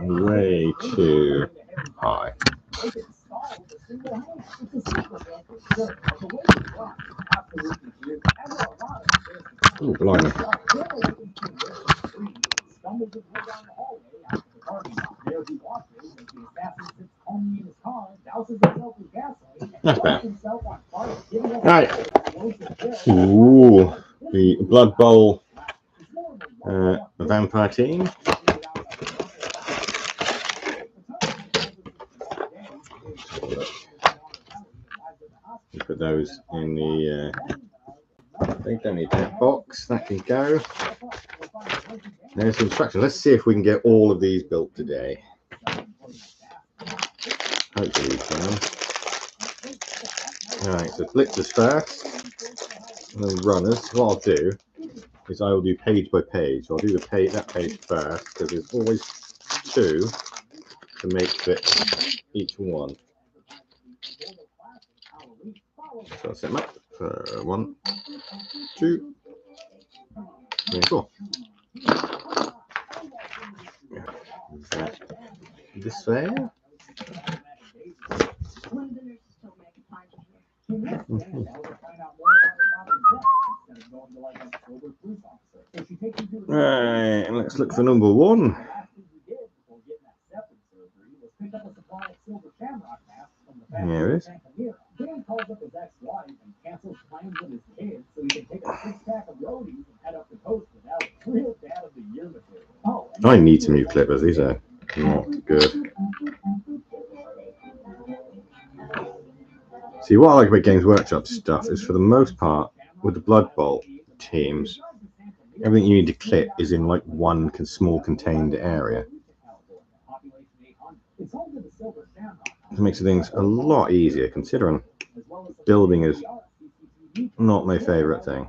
way too high. Oh, blimey. That's better. Right. Ooh, the Blood Bowl vampire team. Put those in the. They don't need that box. That can go. There's the instructions. Let's see if we can get all of these built today. Hopefully we can. Alright, so blitzers first, and then runners. What I'll do is I will do page by page. I'll do that page first, because there's always two to make fit each one. So I'll set them up. 1, 2, 3, 4. This way. Right, and let's look for number 1. Here it is. I need some new clippers. These are not good. See, what I like about Games Workshop stuff is, for the most part, with the Blood Bowl teams, everything you need to clip is in like one small contained area. It makes things a lot easier, considering building is not my favorite thing.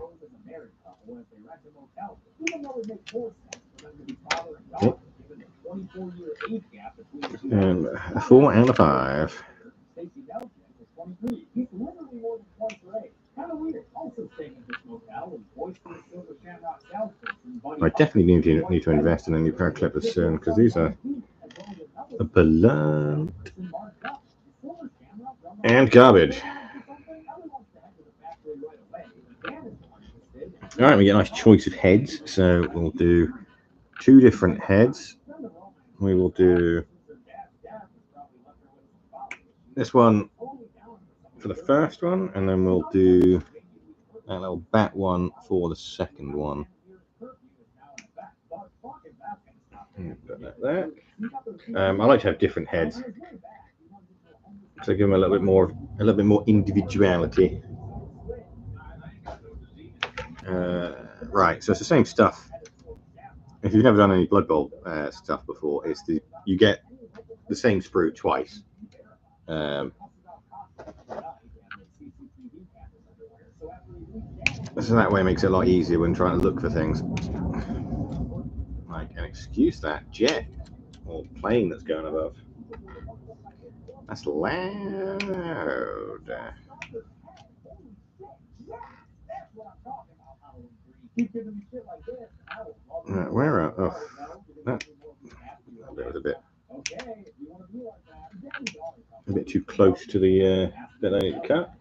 Okay. And a 4 and a 5. I definitely need to invest in a new pair of clippers soon, because these are blunt and garbage. All right, we get a nice choice of heads, so we'll do 2 different heads. We will do this one for the first one, and then we'll do that little bat one for the second one. Put that there. I like to have different heads, so give them a little bit more individuality. Right, so it's the same stuff. If you've never done any Blood Bowl stuff before, you get the same sprue twice. So that way it makes it a lot easier when trying to look for things. Like, and excuse that jet or plane that's going above. That's loud. Where are? Oh, that was a bit too close to the bit I need to cut.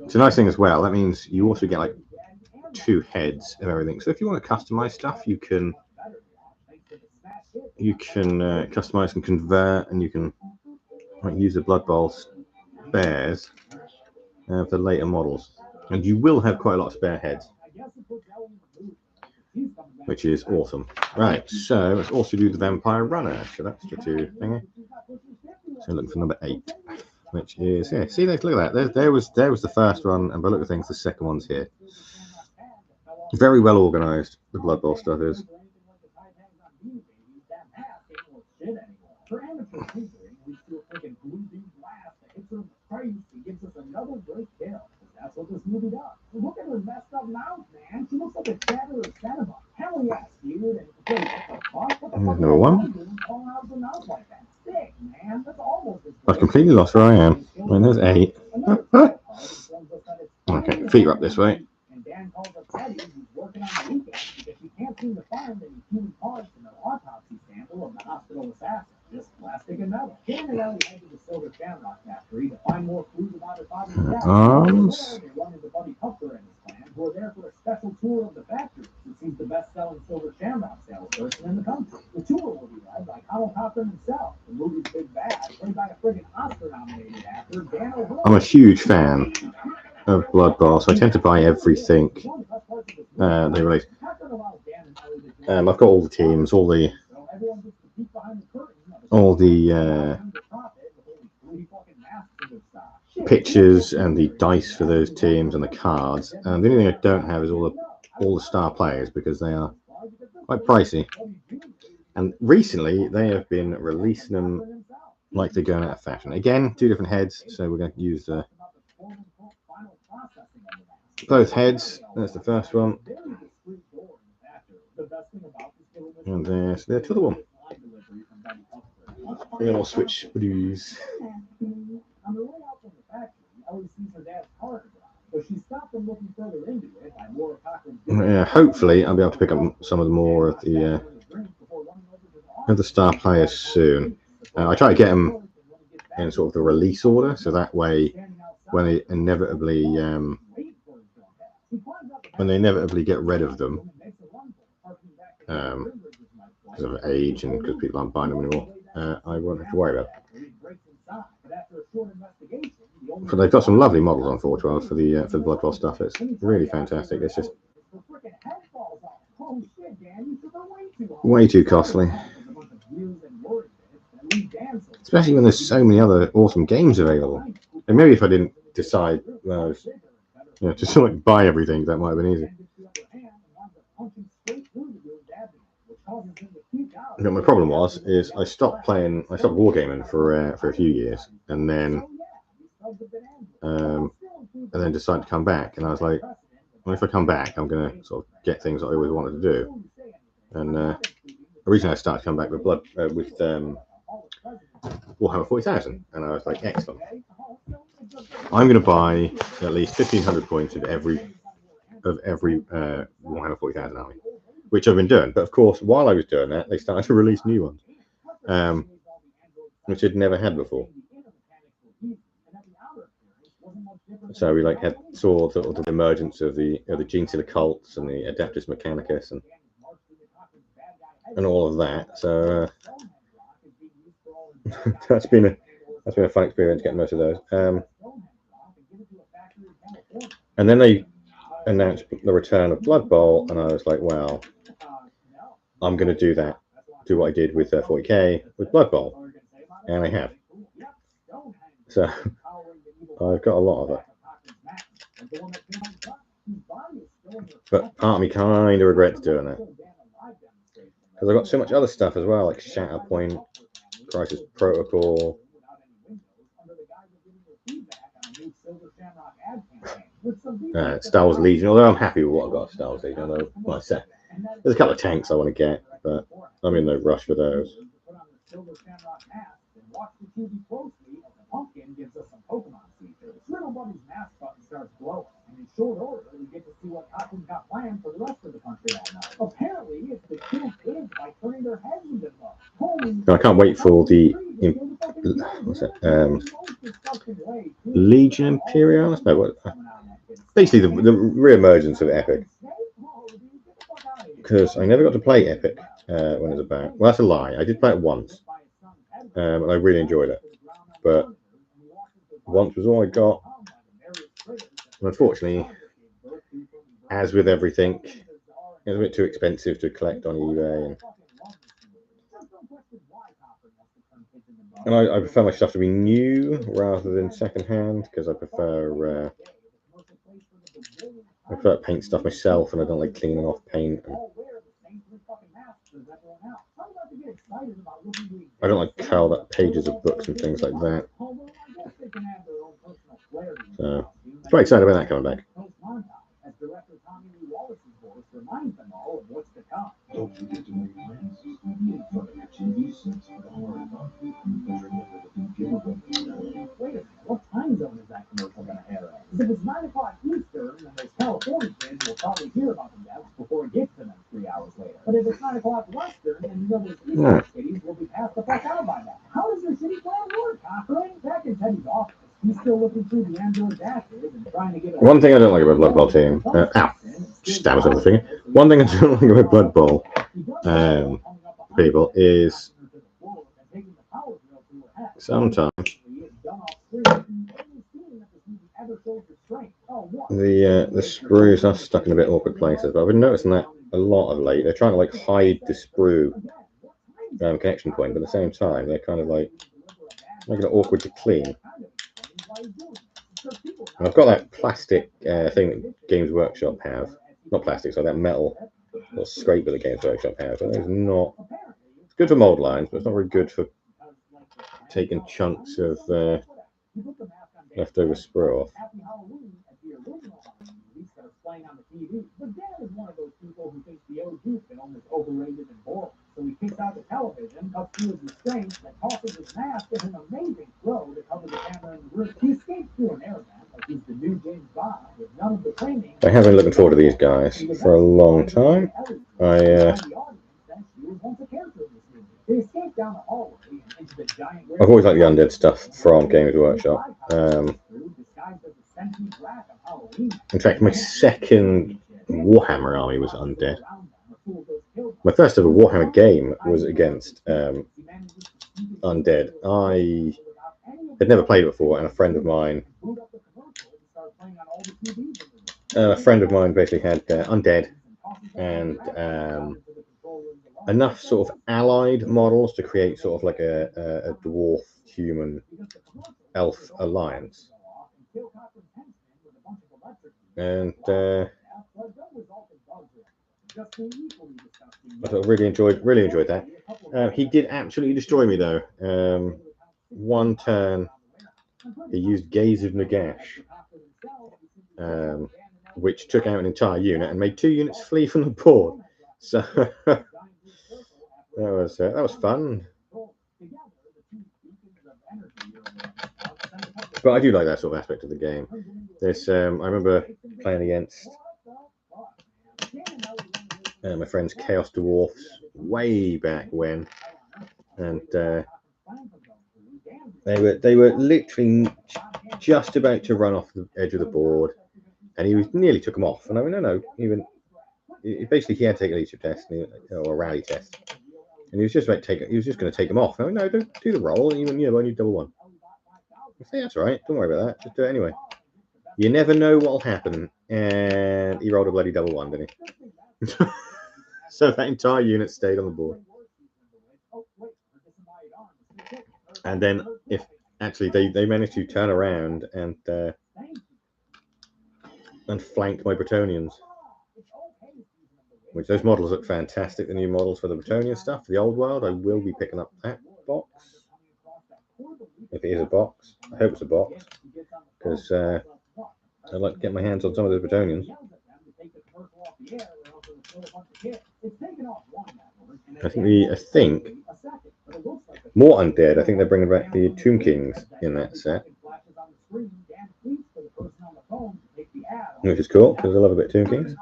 It's a nice thing as well. That means you also get like 2 heads of everything. So if you want to customize stuff, you can customize and convert, and you can use the Blood Bowl spares for the later models. And you will have quite a lot of spare heads, which is awesome. Right, so let's also do the Vampire Runner. So that's the 2 thingy. So look for number 8, which is here. See, look at that. There was the first one, and by the look of things, the second one's here. Very well organized. The Blood Bowl stuff is. Number 1. I've completely lost where I am. When there's 8. Okay, feet are up this way. parts in their autopsy sample of the hospital assassin, just plastic and metal. Dan and Ellie head to the Silver Shamrock factory to find more clues about her father's death. Arms. They run into Buddy Pupker and his clan, who are there for a special tour of the factory, since he's the best-selling Silver Shamrock salesperson in the country. The tour will be led by Colin Cochran himself, the movie's big bad, played by a friggin' Oscar-nominated actor, Dan O'Halloran. I'm a huge fan of Blood Bowl, so I tend to buy everything they release. I've got all the teams, all the pictures and the dice for those teams and the cards. And the only thing I don't have is all the star players, because they are quite pricey. And recently they have been releasing them like they're going out of fashion. Again, 2 different heads, so we're going to use both heads. That's the first one. And there's the other one. And then I'll switch blues. Yeah, hopefully I'll be able to pick up some of the more of the star players soon. I try to get them in sort of the release order, so that way when they inevitably get rid of them because of age and because people aren't buying them anymore, I won't have to worry about it. But they've got some lovely models on 412 for the Blood Bowl stuff. It's really fantastic. It's just way too costly, especially when there's so many other awesome games available. And maybe if I didn't decide when I was, just sort of buy everything, that might have been easy. But my problem is I stopped wargaming for a few years, and then decided to come back. And I was like, well, if I come back, I'm going to sort of get things I always wanted to do. And originally I started to come back with Warhammer 40,000, and I was like, excellent. I'm going to buy at least 1,500 points of every Warhammer 40,000 army, which I've been doing. But of course, while I was doing that, they started to release new ones, which I'd never had before. So we saw the emergence of the Genestealer cults and the Adeptus Mechanicus and all of that. So that's been a fun experience getting most of those. And then they announced the return of Blood Bowl, and I was like, well, I'm going to do what I did with 40k with Blood Bowl, and I have. So I've got a lot of it. But part of me kind of regrets doing that, because I've got so much other stuff as well, like Shatterpoint, Crisis Protocol, Star Wars Legion. Although I'm happy with what I've got of Star Wars Legion, although, like I said, there's a couple of tanks I want to get, but I'm in no rush for those. Pumpkin gives us some Pokemon features. Little Buddy's mask button starts glowing, and in short order, we get to see what Cochran's got planned for the rest of the country that night. Apparently, it's the two kids by turning their heads into bugs. I can't wait for the Legion Imperialis. No, what? Basically, the re-emergence of Epic, because I never got to play Epic when it was about. Well, that's a lie. I did play it once, and I really enjoyed it, but once was all I got. And unfortunately, as with everything, it was a bit too expensive to collect on eBay, and I prefer my stuff to be new rather than secondhand, because I prefer to paint stuff myself, and I don't like cleaning off paint. I don't like curled up pages of books and things like that. So, I'm quite excited about that coming back. Don't forget to make plans in front of your TV sets for the hard copy. Wait a minute, what time zone is that commercial going to air at? If it's 9 o'clock Eastern, then those California kids will probably hear about the deaths before it gets to them 3 hours later. But if it's 9 o'clock Western, Western, and you know those eastern cities will be passed the fuck out by that. How does your city plan work, Cochran? Back in Teddy's office, he's still looking through the Android dashes and trying to get One thing I don't like about Blood Bowl team, ow, stab us on the finger. One thing I don't like about Blood Bowl people is sometimes the screws are stuck in a bit awkward places, but I've been noticing that a lot of late. They're trying to like hide the sprue connection point, but at the same time they're kind of like making it awkward to clean. And I've got that plastic thing that Games Workshop have, not plastic, so that metal or scraper that Games Workshop have. But it's not. It's good for mold lines, but it's not very good for taking chunks of leftover sprue off. On the TV. But Dad is one of those people who thinks the OG film is overrated and boring. So he kicks out the television, cuts through his restraints, and tosses his mask in an amazing throw to cover the camera in the room. He escapes through an air vent like he's the new James Bond with none of the training. I have been looking forward to these guys for a long time. I've always liked the undead stuff from Games Workshop. In fact, my second Warhammer army was undead. My first ever Warhammer game was against undead. I had never played it before, and a friend of mine basically had undead and enough sort of allied models to create sort of like a dwarf human elf alliance. And I really enjoyed that. He did absolutely destroy me though. One turn he used Gaze of Nagash, which took out an entire unit and made 2 units flee from the board. So that was fun. But I do like that sort of aspect of the game. There's I remember playing against my friend's Chaos Dwarfs way back when, and they were literally just about to run off the edge of the board, and he nearly took them off. And I went, no, basically he had to take a leadership test or a rally test, and he was just going to take them off. And I went, no, don't do the roll, and only double one. I say, that's all right, don't worry about that, just do it anyway. You never know what'll happen. And he rolled a bloody double one, didn't he? So that entire unit stayed on the board. And then if actually they managed to turn around and flank my Bretonnians, which those models look fantastic. The new models for the Bretonnian stuff, for the old world, I will be picking up that box. If it is a box, I hope it's a box, because I'd like to get my hands on some of the Bretonnians. I think more undead. I think they're bringing back the Tomb Kings in that set, which is cool because I love a bit of Tomb Kings.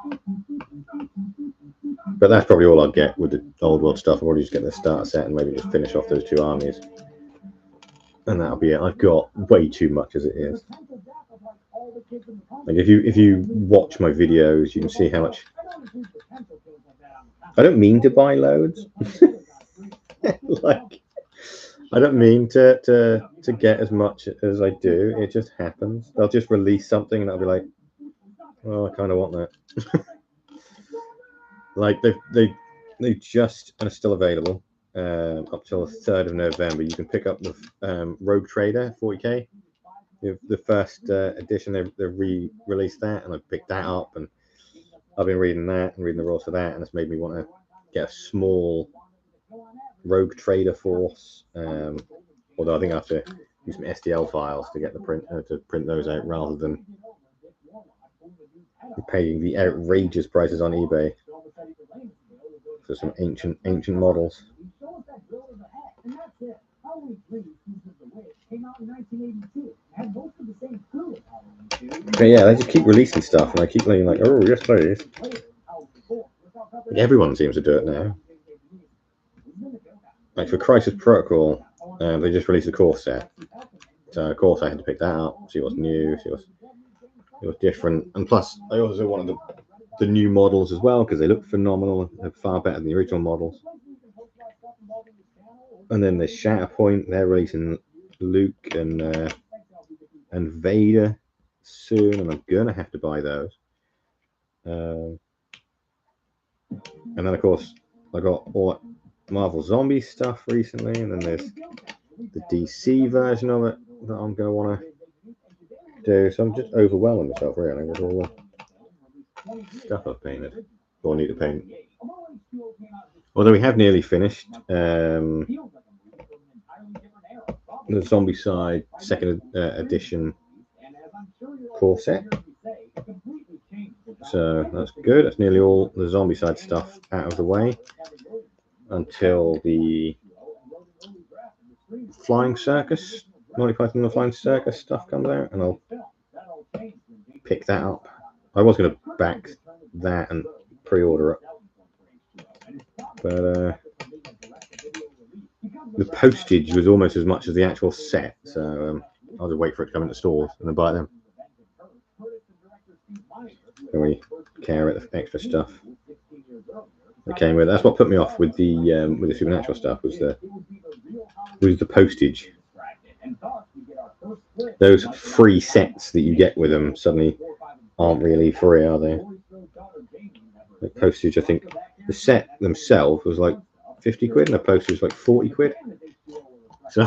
But that's probably all I'll get with the old world stuff. I'll probably just get the starter set and maybe just finish off those 2 armies. And that'll be it. I've got way too much as it is. Like if you watch my videos, you can see how much. I don't mean to buy loads. Like I don't mean to get as much as I do. It just happens. They'll just release something, and I'll be like, "Oh, I kind of want that." Like they just are still available. Up till the 3rd of November, you can pick up the Rogue Trader 40k. The first edition, they re-released that, and I picked that up, and I've been reading that and reading the rules for that, and it's made me want to get a small Rogue Trader force. Although I think I have to use some STL files to get the print those out, rather than paying the outrageous prices on eBay for some ancient models. But yeah, they just keep releasing stuff, and I keep being like, "Oh, yes, please." Like everyone seems to do it now. like for Crisis Protocol, they just released a core set. So of course I had to pick that up, see what's new, see what's different, and plus I also wanted the new models as well because they look phenomenal. They're far better than the original models. And then there's Shatterpoint. They're releasing Luke and Vader soon, and I'm gonna have to buy those. And then of course I got all Marvel Zombie stuff recently, and then there's the DC version of it that I'm gonna want to do. So I'm just overwhelming myself really with all the stuff I've painted or need to paint. Although we have nearly finished the Zombicide second edition core set. So that's good. That's nearly all the Zombicide stuff out of the way until the Flying Circus, Monty Python and the Flying Circus stuff comes out, and I'll pick that up. I was going to back that and pre-order it, but the postage was almost as much as the actual set, so I'll just wait for it to come into stores and then buy them. Don't really care about the extra stuff that came with it. That's what put me off with the Supernatural stuff was the postage. Those free sets that you get with them suddenly aren't really free, are they? The postage, I think the set themselves was like 50 quid and the postage was like 40 quid. So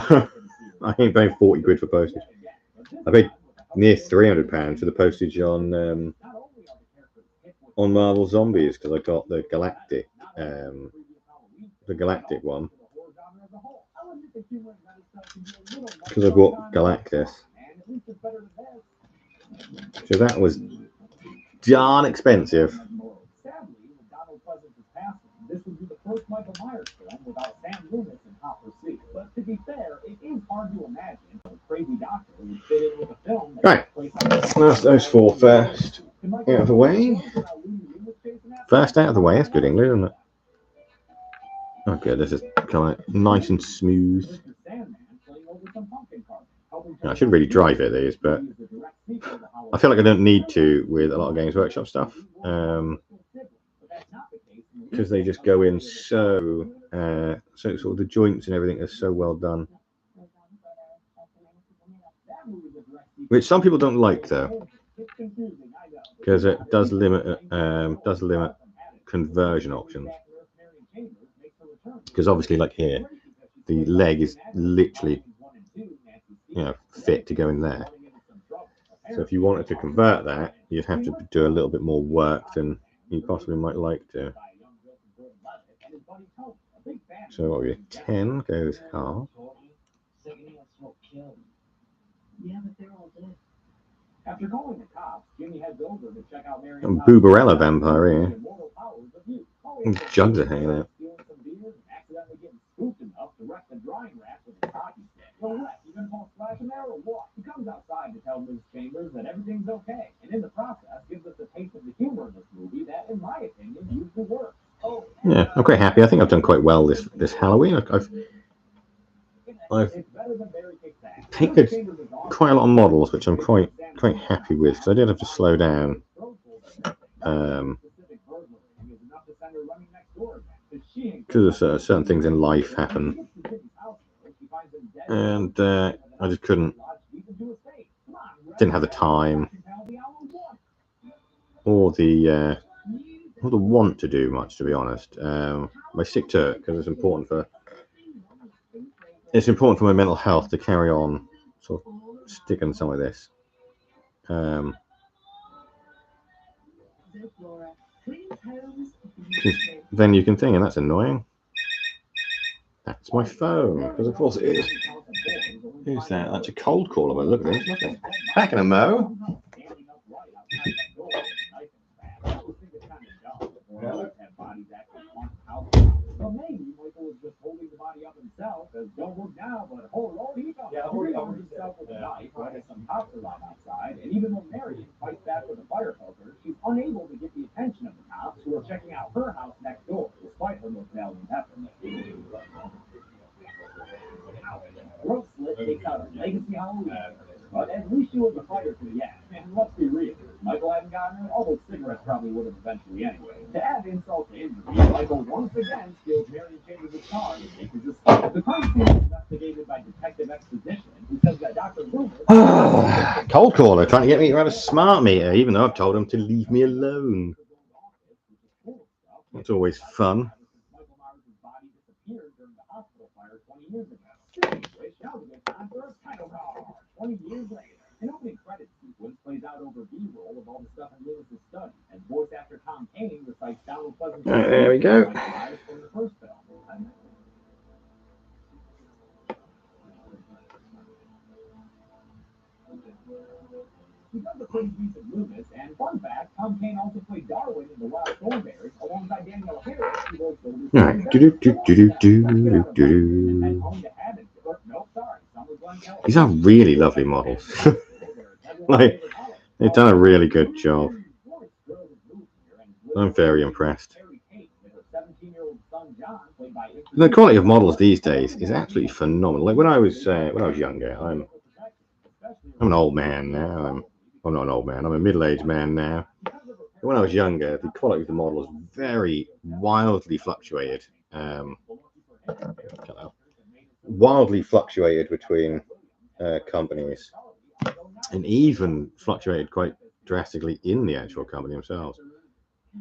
I ain't paying 40 quid for postage. I paid near £300 for the postage on Marvel Zombies because I got the Galactic one. Because I bought Galactus. So that was darn expensive. This would be the first Michael Myers film without Sam Loomis and Hopper C. But to be fair, it is hard to imagine a crazy doctor would fit in with a film. Right, that's those four first out of the way. First out of the way, that's good English, isn't it? Okay, this is kind of nice and smooth. I should really drive it, these, but I feel like I don't need to with a lot of Games Workshop stuff. Because they just go in so sort of the joints and everything are so well done, which some people don't like though, because it does limit conversion options. Because obviously, like here, the leg is literally fit to go in there. So if you wanted to convert that, you'd have to do a little bit more work than you possibly might like to. So what are we? 10 goes half. And Booberella vampire here. And jugs are hanging out. He comes outside to tell Ms. Chambers that everything's okay, and in the process gives us a taste of the humor in this movie that, in my opinion, usually works. Yeah, I'm quite happy. I think I've done quite well this Halloween. I've painted quite a lot of models, which I'm quite happy with because I did have to slow down. Because of certain things in life happen, and I just didn't have the time or the want to do much, to be honest. I stick to it because it's important for my mental health to carry on sort of sticking some of this. Then you can think, and that's annoying. That's my phone, because of course it is. Who's that? That's a cold caller. But look at this. Nothing. Back in a mo. And even when Marion fights back with a fire poker, she's unable to get the attention of the cops who are checking out her house next door, despite her most valiant efforts. Legacy Halloween. But at least she was a fighter to the end. And let's be real, Michael hadn't gotten her, although cigarettes probably would have eventually anyway. To add insult to injury, Michael once again steals Marion Chambers' car and makes his escape. The crime scene is investigated by Detective Exposition, who says that Dr. Loomis... Cold caller trying to get me to have a smart meter, even though I've told him to leave me alone. That's always fun. Michael Myers' body disappeared during the hospital fire 20 years ago. Which now we get time for a title card. 20 years later, an opening credits sequence plays out over B-roll of all the stuff in Lewis's study, and voice actor Tom Kane recites Donald Pleasant's There we go. from the first film. He does a pretty decent Loomis, and fun fact, Tom Kane also played Darwin in The Wild Thornberrys alongside Danielle Harris, who wrote Golden Right. These are really lovely models. Like, they've done a really good job. I'm very impressed. The quality of models these days is absolutely phenomenal. Like when I was younger, I'm an old man now. I'm not an old man. I'm a middle-aged man now. When I was younger, the quality of the models very wildly fluctuated. Wildly fluctuated between companies, and even fluctuated quite drastically in the actual company themselves.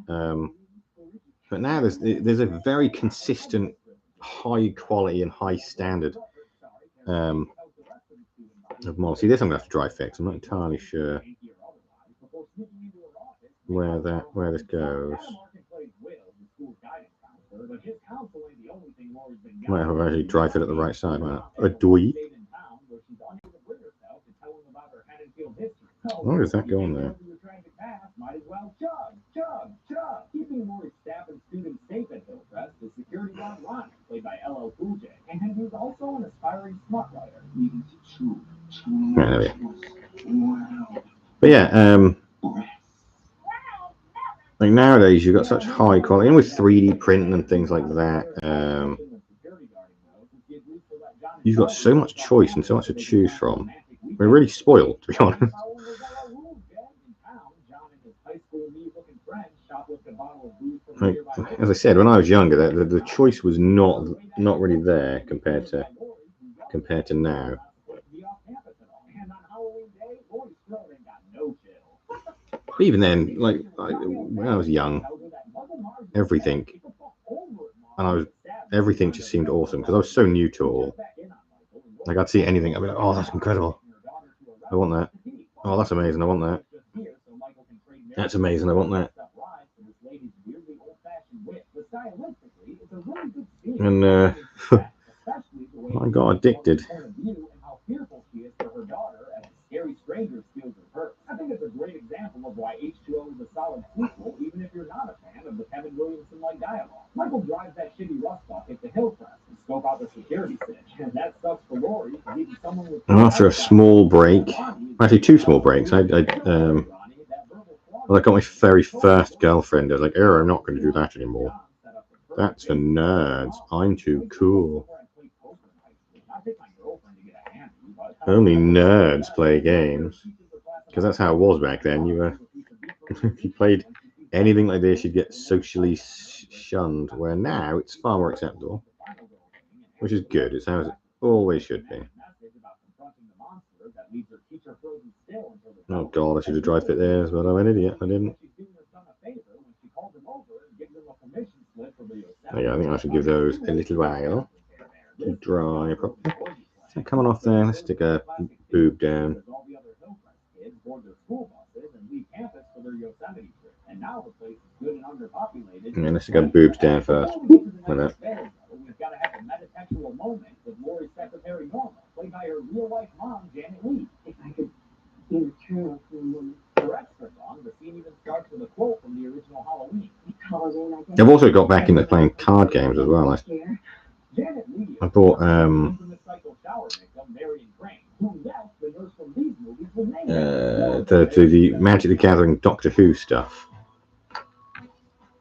But now there's a very consistent, high quality and high standard of models. See, this I'm gonna have to dry fix. I'm not entirely sure where this goes. Might have actually dry fit at the right side. A dweeb. Where does that go on there? Might as well chug. Keeping Lori's staff and students safe at Hillcrest is security guard Ronnie, played by LL Cool J, and he's also an aspiring smart writer. But yeah, like nowadays you've got such high quality, and with 3D printing and things like that, you've got so much choice and so much to choose from. We're really spoiled, to be honest. Like, as I said, when I was younger, the choice was not really there compared to now. But even then, like when I was young, everything just seemed awesome because I was so new to it all. Like I'd see anything, I'd be like, "Oh, that's incredible! I want that. Oh, that's amazing! I want that. That's amazing! I want that." And I got addicted. I think it's a great example of why H2O is a solid sequel, even if you're not a fan of the Kevin Williamson-like dialogue. Michael drives that shitty rust bucket to Hillcrest and scope out the security stitch, and that sucks for Lori because even someone with... And after a small break, actually 2 small breaks, I got my very first girlfriend. I was like, "Oh, I'm not going to do that anymore. That's for nerds. I'm too cool. Only nerds play games." Because that's how it was back then. If you played anything like this, you'd get socially shunned. Where now it's far more acceptable, which is good. It's how it always should be. Oh god, I should have dry fit there as well. I'm an idiot. I didn't. Yeah, I think I should give those a little while to dry properly. So coming off there, let's stick a boob down. Yeah, let's stick our boobs down first. Like that. If I could get a trailer for a moment. The scene even starts with a quote from the original Halloween. I've also got back into playing card games as well. I bought the Magic the Gathering Doctor Who stuff,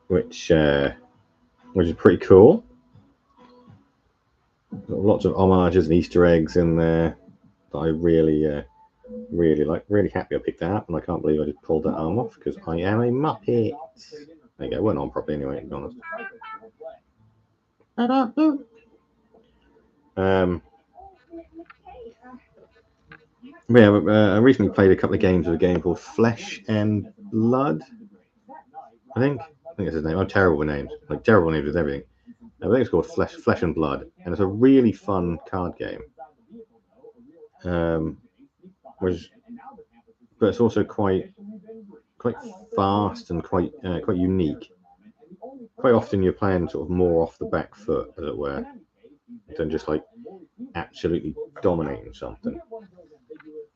which is pretty cool. Got lots of homages and Easter eggs in there. that I really, really like. Really happy I picked that up, and I can't believe I just pulled that arm off because I am a muppet. There you go. Went on properly anyway. To be honest. Yeah, I recently played a couple of games of a game called Flesh and Blood. I think that's his name. I'm terrible with names. Like terrible names with everything. I think it's called Flesh and Blood, and it's a really fun card game. But it's also quite fast and quite unique. Quite often you're playing sort of more off the back foot, as it were, than just like absolutely dominating something.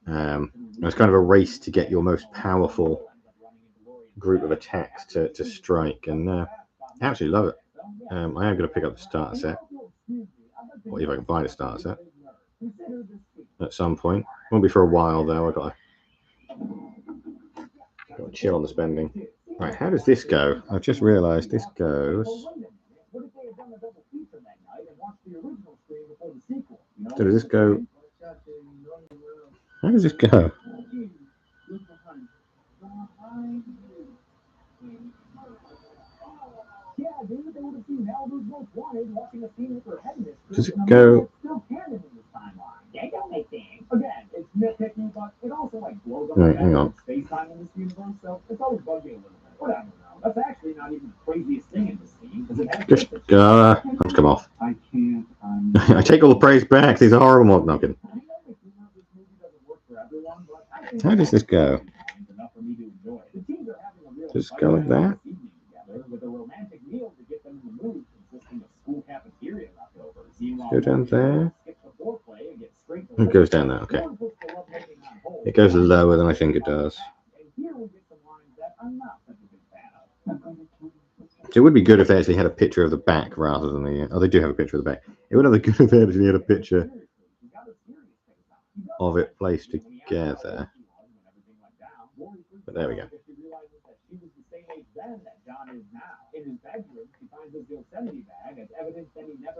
It's kind of a race to get your most powerful group of attacks to strike, and I absolutely love it. I am going to pick up the starter set, or if I can buy the starter set at some point. Won't be for a while though. I've got to chill on the spending. Right, how does this go? I've just realised this goes. So does this go? How does this go? Does it go? Right, hang on. Just let's come off. I take all the praise back. These are horrible mod knocking. How does this go? Does it go like that? Go down there. It goes down there. Okay. It goes lower than I think it does. So it would be good if they actually had a picture of the back rather than the. Oh, they do have a picture of the back. It would have been good if they actually had a picture of it placed together. But there we go.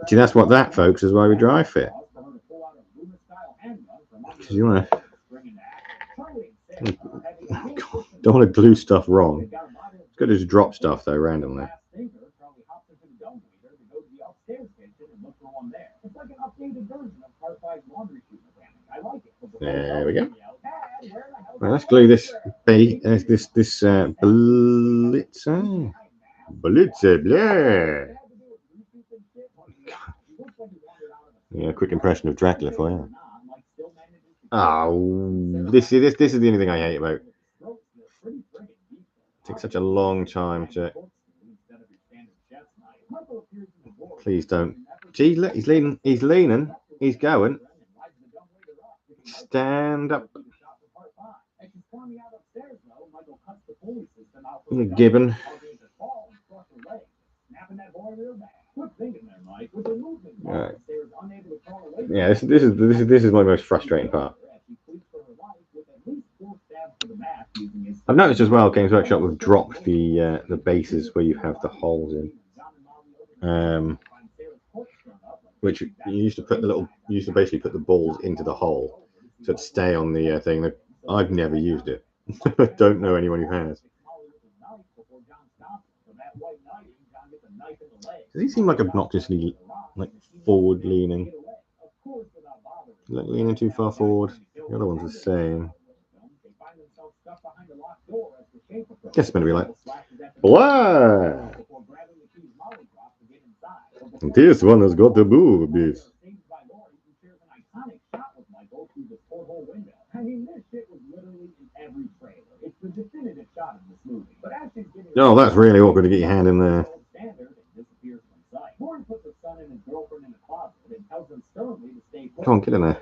See, that's what that, folks, is why we dry fit. Because you want to. Don't want to glue stuff wrong. It's good to just drop stuff though randomly. There we go. Well, let's glue this Blitzer. Blitzer. Yeah, quick impression of Dracula for you. Oh, this is the only thing I hate about. It takes such a long time to. Please don't. Gee, look, he's leaning. He's leaning. He's going. Stand up. You Gibbon. Right. Yeah, this is my most frustrating part. I've noticed as well, Games Workshop have dropped the bases where you have the holes in, which you used to basically put the balls into the hole so it'd stay on the thing. I've never used it. I don't know anyone who has. Does he seem like obnoxiously like forward leaning? Like leaning too far forward. The other one's the same. Guess it's going to be like blood. This one has got the boobies. Oh, that's really awkward to get your hand in there. Come on, get in there.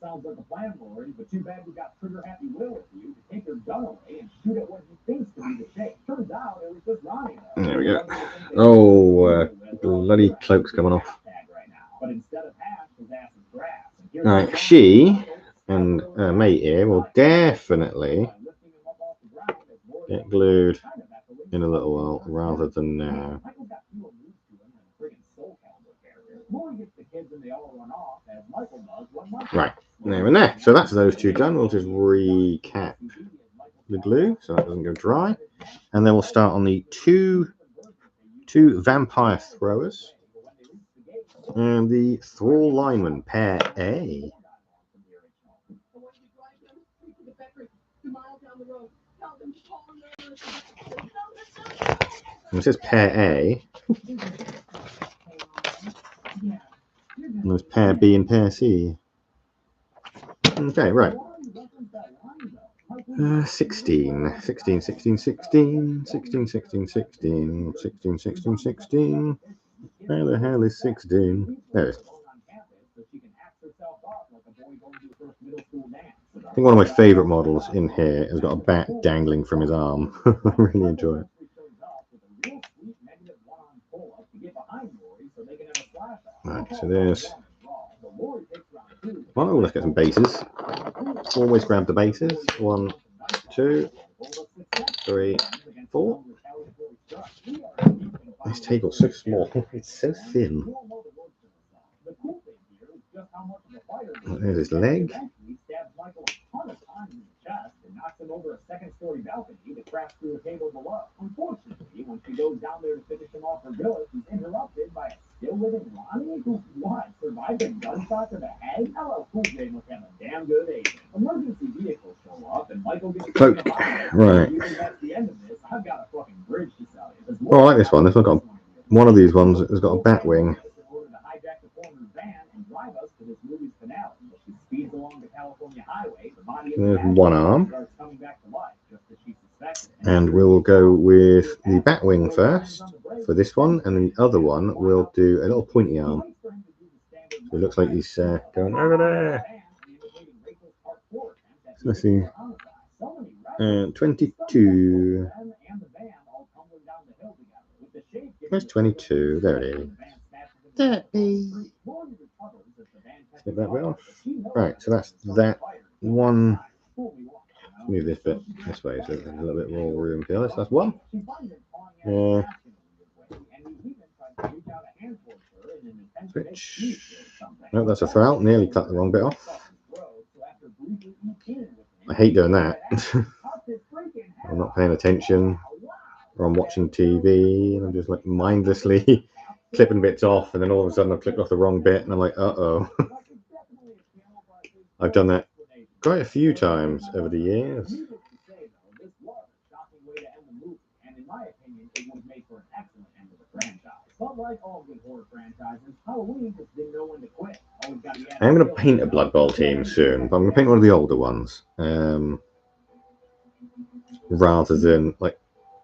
Sounds like a plan, Lord, but too bad we got trigger happy Will with you to take her gun away and shoot at what he thinks to be the shape. Turns out it was just Ronnie. There we go. Oh, bloody cloak's coming off. Right, she and mate here will definitely get glued in a little while rather than now. Right, there and there. So that's those two done. We'll just recap the glue so that doesn't go dry. And then we'll start on the two vampire throwers and the thrall lineman, pair A. And it says pair A. And there's pair B and pair C. Okay, right. 16, 16, 16, 16, 16, 16, 16, 16, 16, 16. Where the hell is 16? There it is. I think one of my favourite models in here has got a bat dangling from his arm. I really enjoy it. Right, so there's... Oh, let's get some bases. Always grab the bases. 1, 2, 3, 4. This table's so small. It's so thin. There's his leg. Over a second-story balcony that crashed through the table below. Unfortunately, when she goes down there to finish him off her billet, she's interrupted by a still-living Ronnie who survived a gunshot to the head. Hello, Cool J must have a damn good agent. Emergency vehicles show up, and Michael gets right. That's the end of this. I've got a fucking bridge to sell you. Oh, I like this one. This one got one of these ones has got a bat wing. There's one arm. And we'll go with the bat wing first for this one, and the other one we'll do a little pointy arm. So it looks like he's going over there. So let's see. 22. Where's 22? There it is. There it is. Let's get that bit off. Right, so that's that one. Move this bit this way so there's a little bit more room here. So that's one. Switch. No, that's a throw out. Nearly cut the wrong bit off. I hate doing that. I'm not paying attention, or I'm watching TV, and I'm just like mindlessly clipping bits off, and then all of a sudden I've clipped off the wrong bit, and I'm like, uh-oh. I've done that quite a few times over the years. I'm going to paint a Blood Bowl team soon, but I'm going to paint one of the older ones rather than like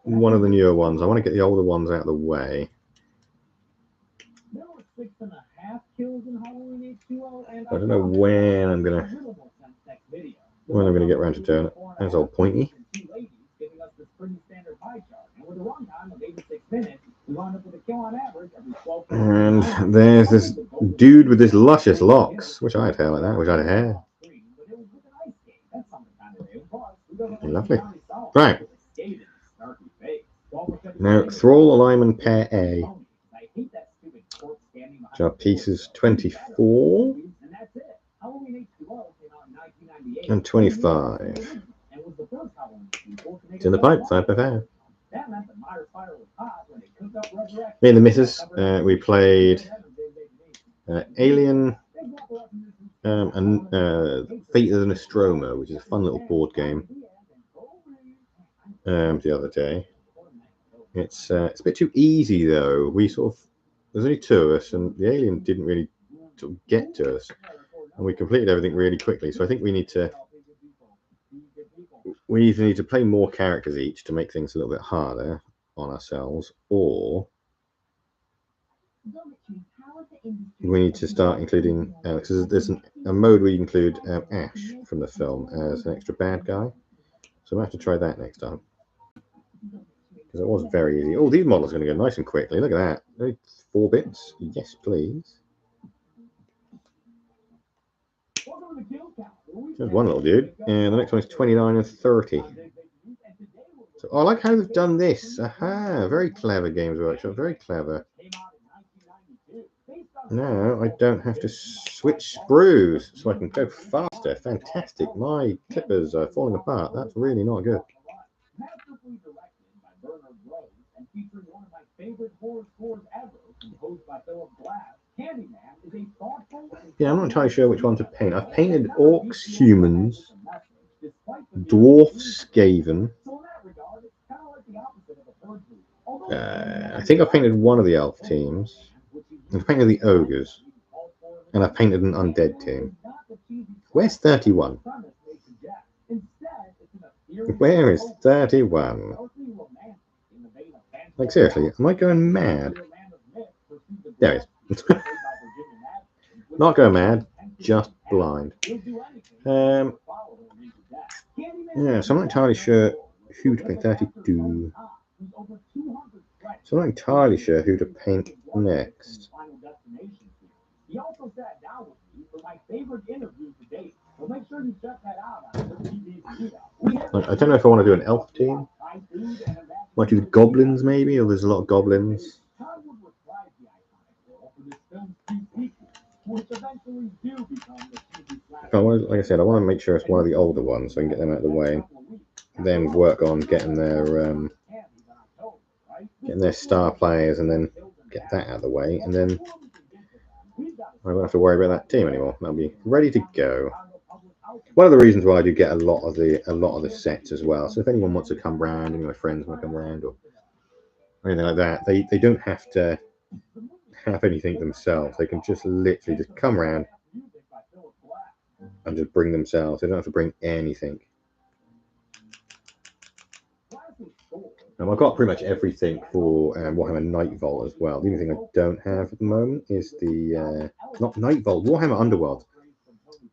one of the newer ones. I want to get the older ones out of the way. I don't know when I'm gonna get around to doing it. There's old Pointy. And there's this dude with this luscious locks. Wish I had hair like that. Wish I had hair. Lovely. Right. Now, Thrall Alignment Pair A. Which are pieces 24 and 25. It's in the pipe, 5 per pair. Me and the missus, we played Alien and Fate of the Nostromo, which is a fun little board game, the other day. It's a bit too easy, though. There's only 2 of us, and the alien didn't really sort of get to us, and we completed everything really quickly. So I think we either need to play more characters each to make things a little bit harder on ourselves, or we need to start including because there's a mode where you include Ash from the film as an extra bad guy. So I have to try that next time, because it was very easy. Oh, these models are going to go nice and quickly. Look at that. 4 bits. Yes, please. There's one little dude. And the next one is 29 and 30. So I like how they've done this. Aha, very clever, Games Workshop. Very clever. Now I don't have to switch sprues, so I can go faster. Fantastic. My clippers are falling apart. That's really not good. Masterfully directed by Bernard Rose and featuring one of my favorite horror scores ever, composed by Philip Glass, Candyman is a thoughtful. Yeah, I'm not entirely sure which one to paint. I've painted orcs, humans, dwarfs, Skaven. So in that regard, it's kind of like the opposite of a bird movie. I think I've painted one of the elf teams. I've painted the ogres. And I've painted an undead team. Where's 31? Where is 31? Like, seriously, am I going mad? There it is. Not going mad, just blind. Yeah, so I'm not entirely sure who to paint. 32. So I'm not entirely sure who to paint next. He also sat down with me for my favorite interview to date. So make sure you check that out on I don't know if I want to do an elf team. Might do the goblins maybe, or there's a lot of goblins. Like I said, I want to make sure it's one of the older ones so I can get them out of the way. Then work on getting their star players, and then get that out of the way, and then I won't have to worry about that team anymore. That'll be ready to go. One of the reasons why I do get a lot of the sets as well. So if anyone wants to come round, any of my friends want to come round or anything like that, they don't have to have anything themselves. They can just literally just come round and just bring themselves. They don't have to bring anything. I've got pretty much everything for Warhammer Nightvolt as well. The only thing I don't have at the moment is the not Nightvolt, Warhammer Underworld.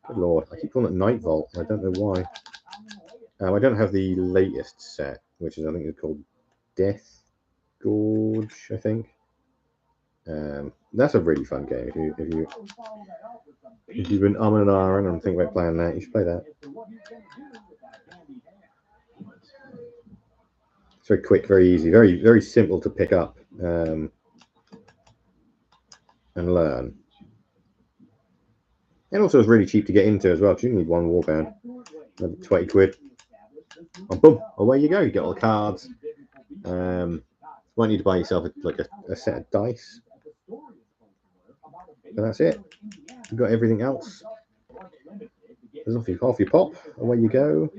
Good lord, I keep calling it Nightvolt. I don't know why. I don't have the latest set, which is I think it's called Death Gorge. I think that's a really fun game. If you've been umming and ahhing and think about playing that, you should play that. It's very quick, very easy, very, very simple to pick up and learn. And also it's really cheap to get into as well, because you only need one warband. 20 quid. And boom, away you go. You get all the cards. You might need to buy yourself a set of dice. And that's it. You've got everything else. There's nothing off your pop. Away you go.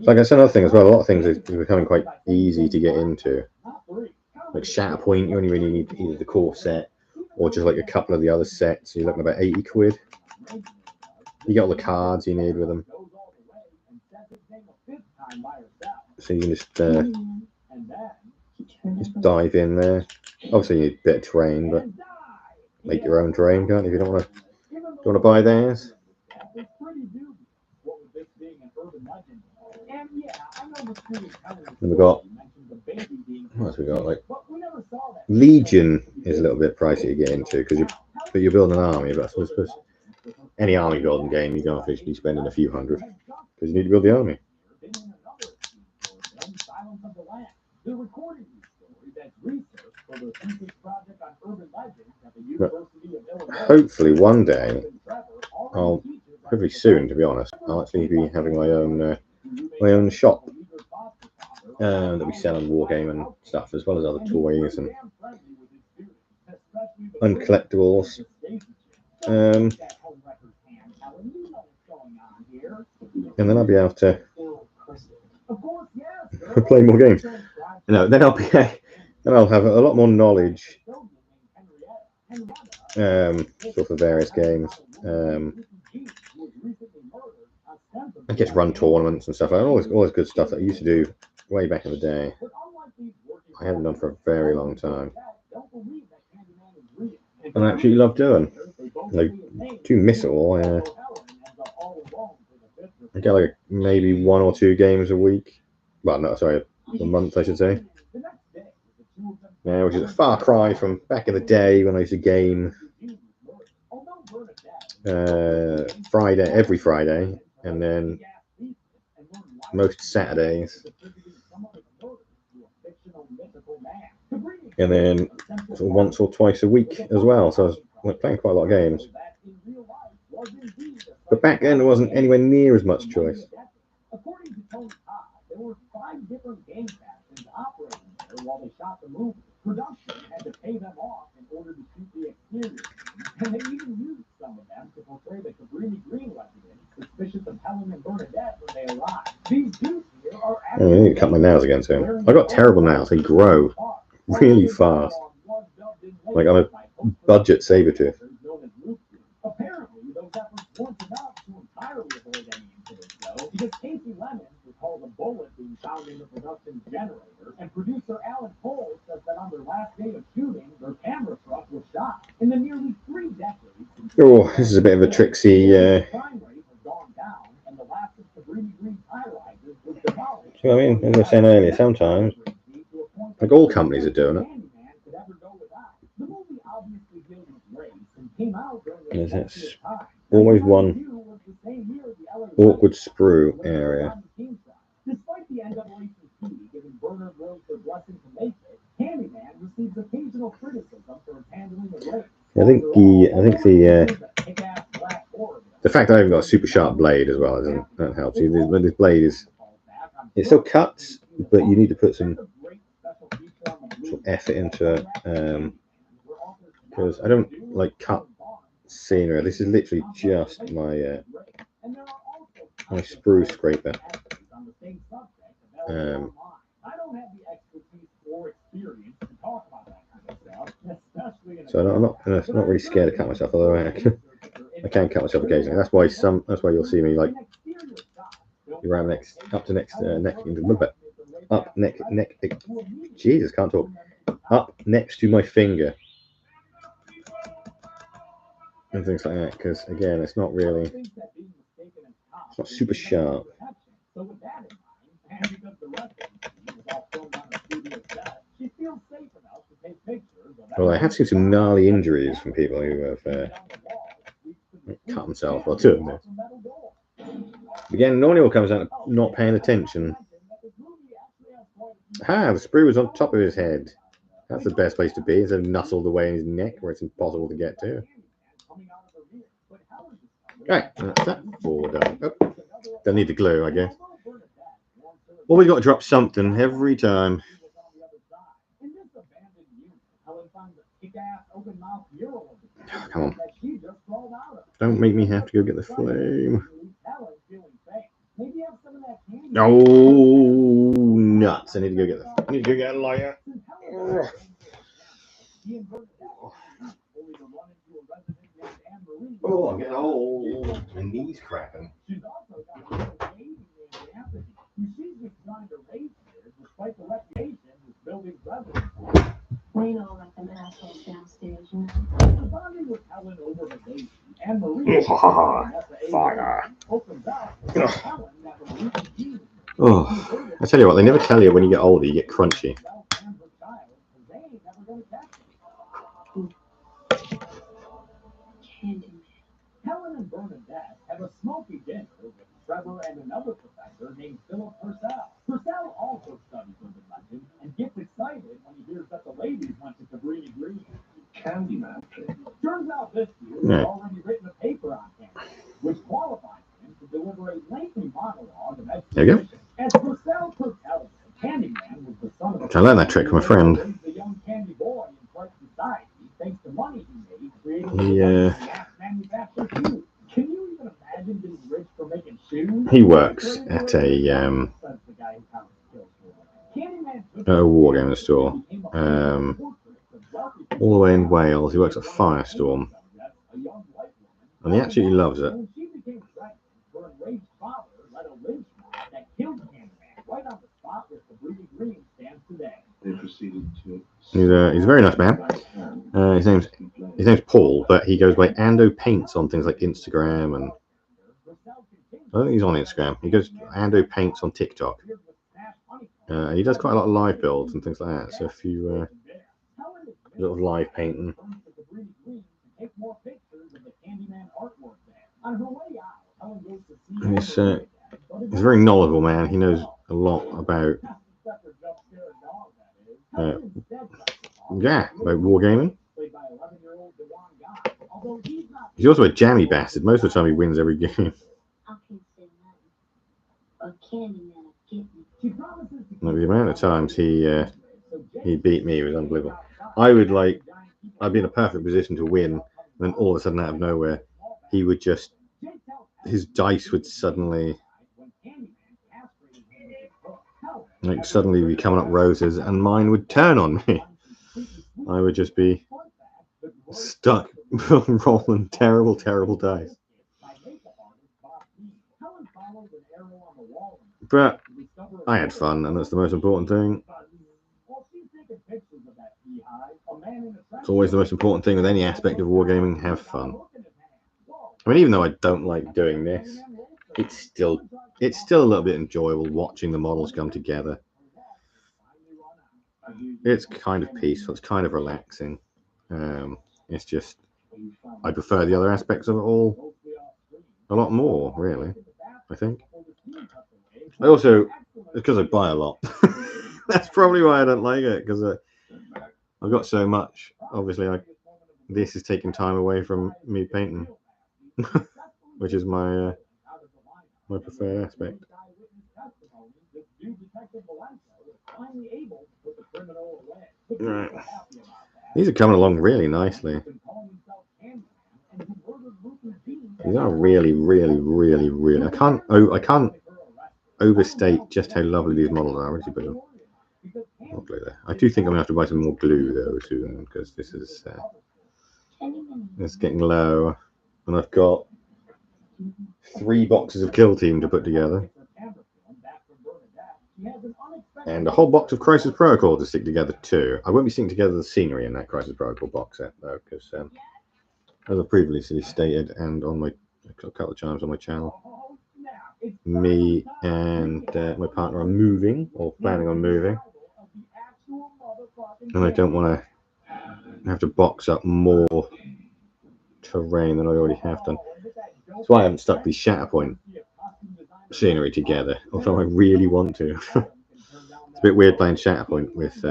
So I guess another thing as well, a lot of things is becoming quite easy to get into. Like Shatterpoint, you only really need either the core set or just like a couple of the other sets. So you're looking at about 80 quid. You get all the cards you need with them. So you can just dive in there. Obviously you need a bit of terrain, but make your own terrain, can't you? If you don't want to buy theirs. And we've got, what else we got? Like Legion is a little bit pricey to get into because you're building an army, but I suppose any army building game you're going to be spending a few hundred because you need to build the army. But hopefully one day, hopefully soon, to be honest, I'll actually be having my own shop that we sell on Wargame and stuff, as well as other toys and collectibles. And then I'll be able to play more games. Then I'll have a lot more knowledge sort of various games. I get to run tournaments and stuff. All this good stuff that I used to do way back in the day. I haven't done for a very long time. And I actually love doing. I do miss it all. I get like maybe 1 or 2 games a week. Well, no, sorry, a month, I should say. Which is a far cry from back in the day when I used to game every Friday, and then most Saturdays. and then sort of once or twice a week as well. So I was playing quite a lot of games. But back then there wasn't anywhere near as much choice. According to Tony Todd, there were 5 different game factions operating there while they shot the movie. Production had to pay them off in order to shoot the exterior, and they even used some of them to portray the Cabrini Green residents suspicious of Helen and Bernadette when they arrived. These dudes here are I need to cut my nails again soon. I got terrible nails. They grow really fast. Like I'm a budget saber-tooth. Apparently, those efforts weren't enough to entirely avoid any incidents, though, because Casey Lemon recalls a bullet being found in the production generator, and producer Alan Cole says that on their last day of shooting, their camera truck was shot. In the nearly 3 decades, Oh, this is a bit of a tricksy. crime rate has gone down, and the last of Cabrini Green high-rises was demolished. So I mean, as I was saying earlier, sometimes, like all companies are doing it. The movie obviously deals with race and came out during the There's that executive time. always one awkward sprue area. Despite the NAACP giving Bernard Rose their blessing to make it, Candyman receives occasional criticism for its handling of race. I think the fact that I haven't got a super sharp blade as well that helps. This blade it still cuts, but you need to put some sort of effort into it because I don't like cut scenery. This is literally just my my sprue scraper. I don't have the expertise or experience to talk about that kind of stuff, especially in So I'm not really scared to cut myself, although I can cut myself occasionally. That's why you'll see me like around next Jesus, can't talk. Up next to my finger and things like that, because again, it's not super sharp. So with that in mind, and because the rest of the scene was all filmed on a studio set, she feels safe enough to take pictures of Well, I have seen some gnarly injuries from people who have cut themselves. Well, two of them. Again, normally it comes down to not paying attention. The sprue was on top of his head. That's the best place to be, instead of nuzzled away in his neck where it's impossible to get to. Right, that's that 4 done. Oh, don't need the glue, I guess. Always got to drop something every time. Come on. Don't make me have to go get the flame. Oh, nuts. I need to go get a lighter. Oh, I'm getting old. My knee's cracking. We know like them assholes downstairs, you know. Fire. Oh, I tell you what, they never tell you when you get older you get crunchy. Helen and Bernadette have a smoky dinner with Trevor and another professor named Philip Purcell. Purcell also studies urban legend and gets excited when he hears that the ladies went to Cabrini Green. Candyman. Turns out this dude has already written a paper on Candyman, which qualifies him to deliver a lengthy monologue of exposition. There you go. As Purcell tells him, Candyman was the son of a... I learned that trick from a friend. The young candy boy in Clark society, thanks to money he made creating manufactured shoes. Can you even imagine being rich for making shoes? He works at a wargaming store. All the way in Wales. He works at Firestorm. And he absolutely loves it. He's a very nice man. His name's Paul, but he goes by Ando Paints on things like Instagram, and I don't think he's on Instagram. He goes Ando Paints on TikTok. He does quite a lot of live builds and things like that. So if you a lot of live painting. He's a very knowledgeable man. He knows a lot about Yeah, about wargaming. Played by 11-year-old Dewan Guy. Although he's not He's also a jammy bastard. Most of the time he wins every game. I can't say nothing. Or Candyman will get me. she promises to Like, the amount of times he beat me was unbelievable. I'd be in a perfect position to win, and then all of a sudden, out of nowhere, he would just, his dice would suddenly, like, suddenly be coming up roses, and mine would turn on me. I would just be stuck rolling terrible, terrible dice. But I had fun, and that's the most important thing. It's always the most important thing with any aspect of wargaming, have fun. I mean, even though I don't like doing this, it's still a little bit enjoyable watching the models come together. It's kind of peaceful, it's kind of relaxing. It's just, I prefer the other aspects of it all a lot more, really, I think. I also, because I buy a lot, that's probably why I don't like it, because I've got so much. Obviously, this is taking time away from me painting, which is my preferred aspect. Right. These are coming along really nicely. These are really, really, really, really. I can't overstate just how lovely these models are. Where's your glue? More glue there. I do think I'm gonna have to buy some more glue though soon, because this is it's getting low, and I've got 3 boxes of Kill Team to put together, and a whole box of Crisis Protocol to stick together too. I won't be sticking together the scenery in that Crisis Protocol box set though, because as I previously stated, and on my a couple of times on my channel, me and my partner are moving, or planning on moving, and I don't want to have to box up more terrain than I already have done. That's why I haven't stuck these Shatterpoint scenery together, although I really want to. It's a bit weird playing Shatterpoint with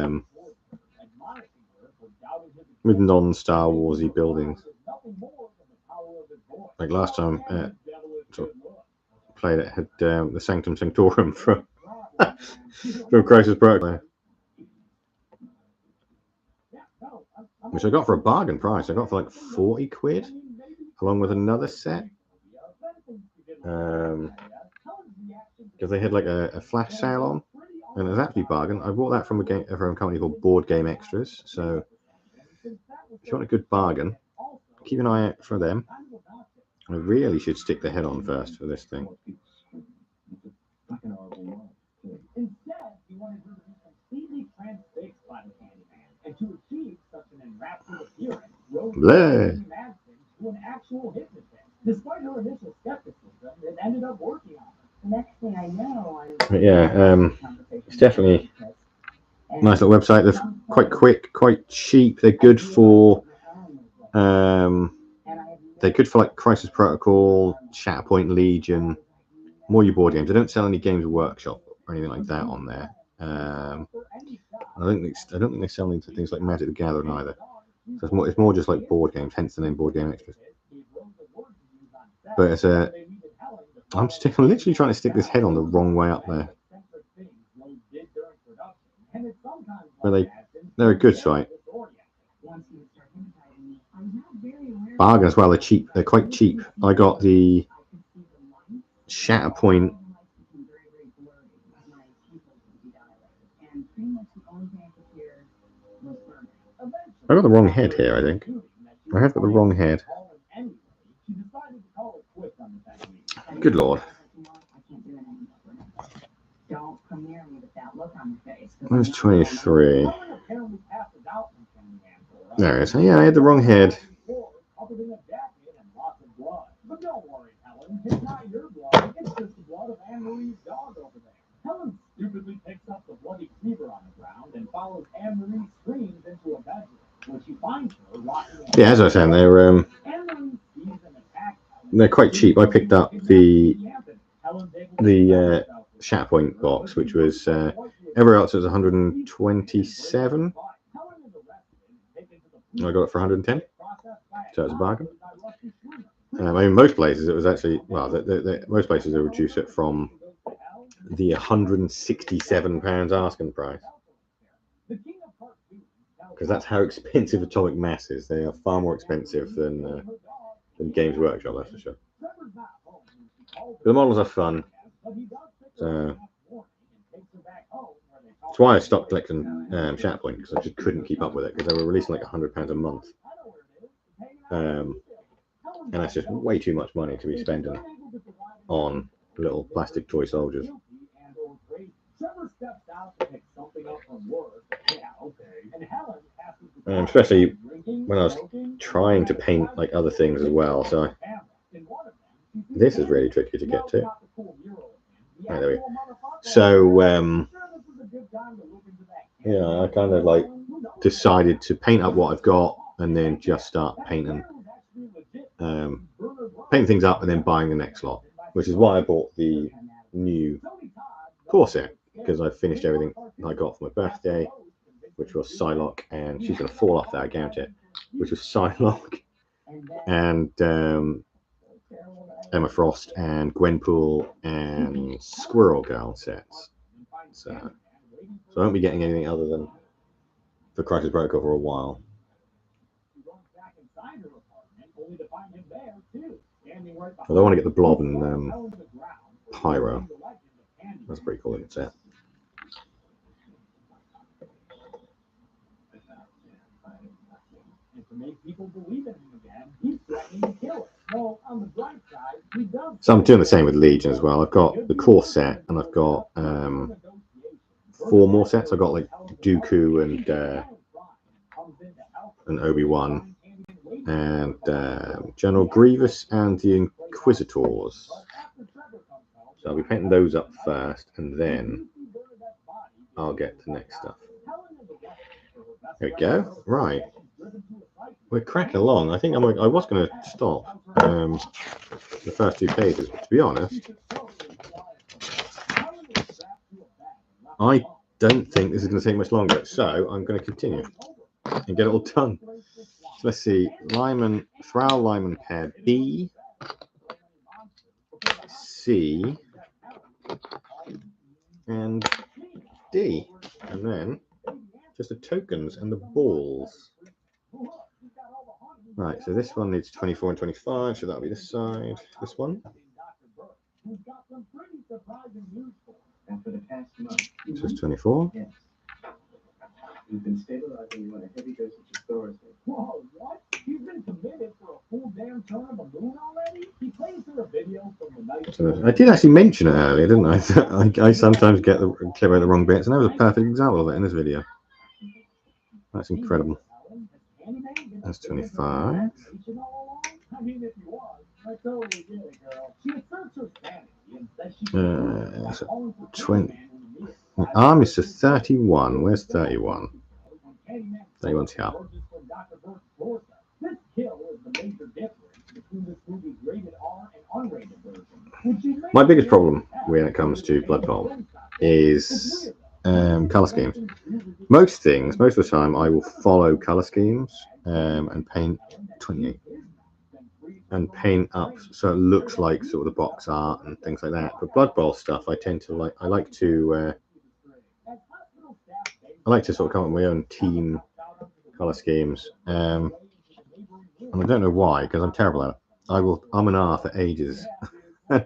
non-Star Warsy buildings. Like last time sort of played it, had the Sanctum Sanctorum from Crisis Protocol, which I got for a bargain price. I got for like 40 quid, along with another set. Because they had like a flash sale on, and it was actually bargain. I bought that from a company called Board Game Extras. So if you want a good bargain, keep an eye out for them. I really should stick the head on first for this thing. Bleh. Despite her initial skepticism, it ended up working on her. The next thing I know, But yeah, it's definitely a nice little website. They're quite quick, quite cheap. They're good for like Crisis Protocol, Shatterpoint, Legion, more your board games. They don't sell any Games Workshop or anything like that on there. I don't think they sell into things like Magic the Gathering either. So it's more just like board games, hence the name Board Game Extras. But it's I'm literally trying to stick this head on the wrong way up there. But they're a good site. Bargain as well. They're cheap. They're quite cheap. I got the Shatterpoint. I got the wrong head here, I think. I have got the wrong head. Good lord. Where's 23? There it is. Yeah, I had the wrong head. But don't worry, Helen. It's not your blood. It's just the blood of Anne-Marie's dog over there. Helen stupidly picks up the bloody cleaver on the ground and follows Anne-Marie's screams into a bedroom, where she finds her rocking. Yeah, as I was saying, they're quite cheap. I picked up the Shatterpoint box, which was everywhere else it was 127 I got it for 110, so it's a bargain. I mean, most places it was actually, well, most places they reduce it from the £167 asking price, because that's how expensive Atomic Mass is. They are far more expensive than Games Workshop, that's for sure. But the models are fun, so that's why I stopped collecting Shatterpoint, because I just couldn't keep up with it, because they were releasing like £100 a month, and that's just way too much money to be spending on little plastic toy soldiers. Especially when I was trying to paint like other things as well, so this is really tricky to get to. Right, there we go. So yeah, I kind of like decided to paint up what I've got and then just start painting things up and then buying the next lot, which is why I bought the new core set, because I finished everything I got for my birthday, which was Psylocke, and she's going to fall off that, I guarantee it, which was Psylocke and Emma Frost and Gwenpool and Squirrel Girl sets. So I won't be getting anything other than the Crisis Protocol for a while. I want to get the Blob and Pyro. That's a pretty cool looking set. So I'm doing the same with Legion as well. I've got the core set and I've got 4 more sets. I've got like Dooku and Obi-Wan and General Grievous and the Inquisitors. So I'll be painting those up first and then I'll get to the next stuff. There we go. Right. We're cracking along. I think I was going to stop the first 2 pages, but to be honest, I don't think this is going to take much longer. So I'm going to continue and get it all done. So let's see. Thrall Lyman pair B, C, and D. And then just the tokens and the balls. Right, so this one needs 24 and 25, so that'll be this side. This one. So it's 24. You've been stabilizing you on a heavy dose of Chithoris. Whoa, what? You've been committed for a full damn turn of a moon already? He plays her a video from the night. So I did actually mention it earlier, didn't I? I sometimes get clear out the wrong bits, and that was a perfect example of it in this video. That's incredible. That's 25. I mean, if you want, I totally get it, girl. She asserts her sanity and says she so 20. The arm is to 31. Where's 31? 31's here. My biggest problem when it comes to Blood Bowl is color schemes. Most of the time, I will follow color schemes and paint 28 and paint up so it looks like sort of the box art and things like that. But Blood Bowl stuff, I like to sort of come up with my own team color schemes, and I don't know why, because I'm terrible at it. I'm an R for ages, and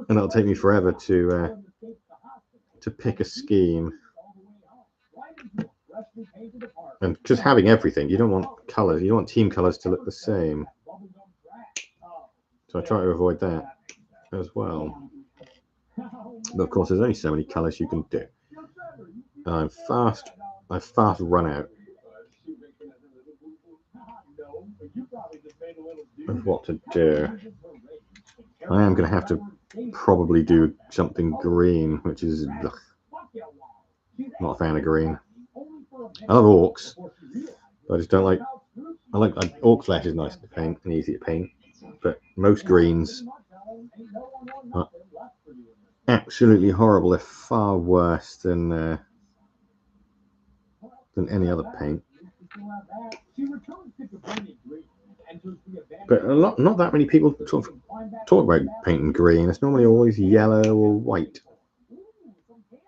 it'll take me forever to pick a scheme. And just having everything, you don't want colors. You don't want team colors to look the same. So I try to avoid that as well. But of course, there's only so many colors you can do. I fast run out of what to do. I am going to have to probably do something green, which is not a fan of green. I love orcs, but I just don't like. I like orc flesh is nice to paint and easy to paint, but most greens are absolutely horrible. They're far worse than any other paint. But not that many people sort of talk about painting green. It's normally always yellow or white,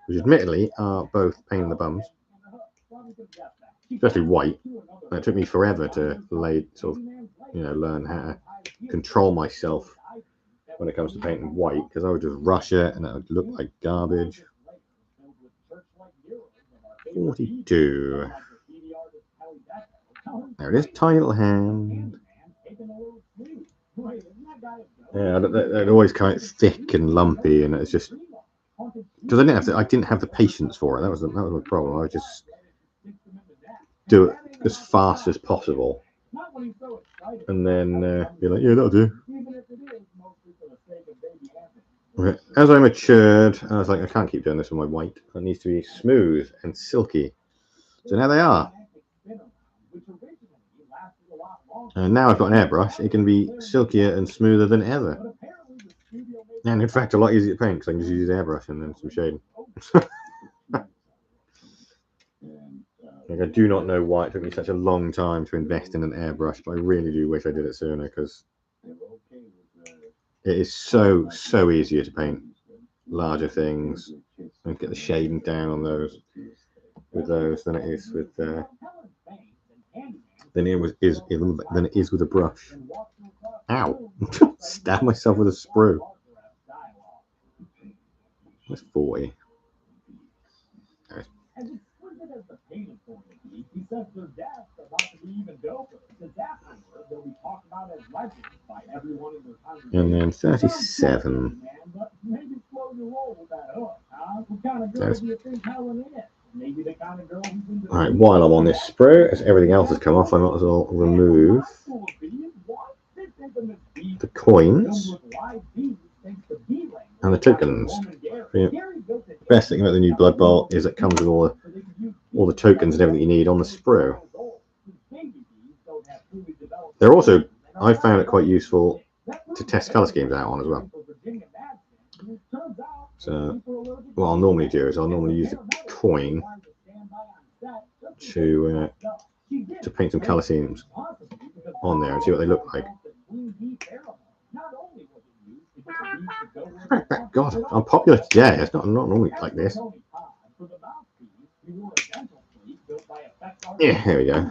which admittedly are both pain in the bums, especially white. And it took me forever to learn how to control myself when it comes to painting white, because I would just rush it and it would look like garbage. 42. There it is, tiny little hand. Yeah, it always kind of thick and lumpy, and it's just because I didn't have the patience for it. That was my problem. I would just do it as fast as possible, and then be like, yeah, that'll do. Okay. As I matured, I was like, I can't keep doing this with my white. It needs to be smooth and silky. So now they are. And now I've got an airbrush. It can be silkier and smoother than ever. And in fact, a lot easier to paint because I can just use the airbrush and then some shading. Like, I do not know why it took me such a long time to invest in an airbrush, but I really do wish I did it sooner, because it is so easier to paint larger things and get the shading down on those with those than it is with than it is with a brush. Ow! Stab myself with a sprue. That's 40. And then 37. Alright, while I'm on this sprue, as everything else has come off, I might as well remove the coins and the tokens. The best thing about the new Blood Bowl is it comes with all the tokens and everything you need on the sprue. They're also, I found it quite useful to test color schemes out on as well. So what I'll normally do is I'll normally use the coin to paint some color schemes on there and see what they look like. God, I'm popular today. It's not normally like this. Yeah, here we go.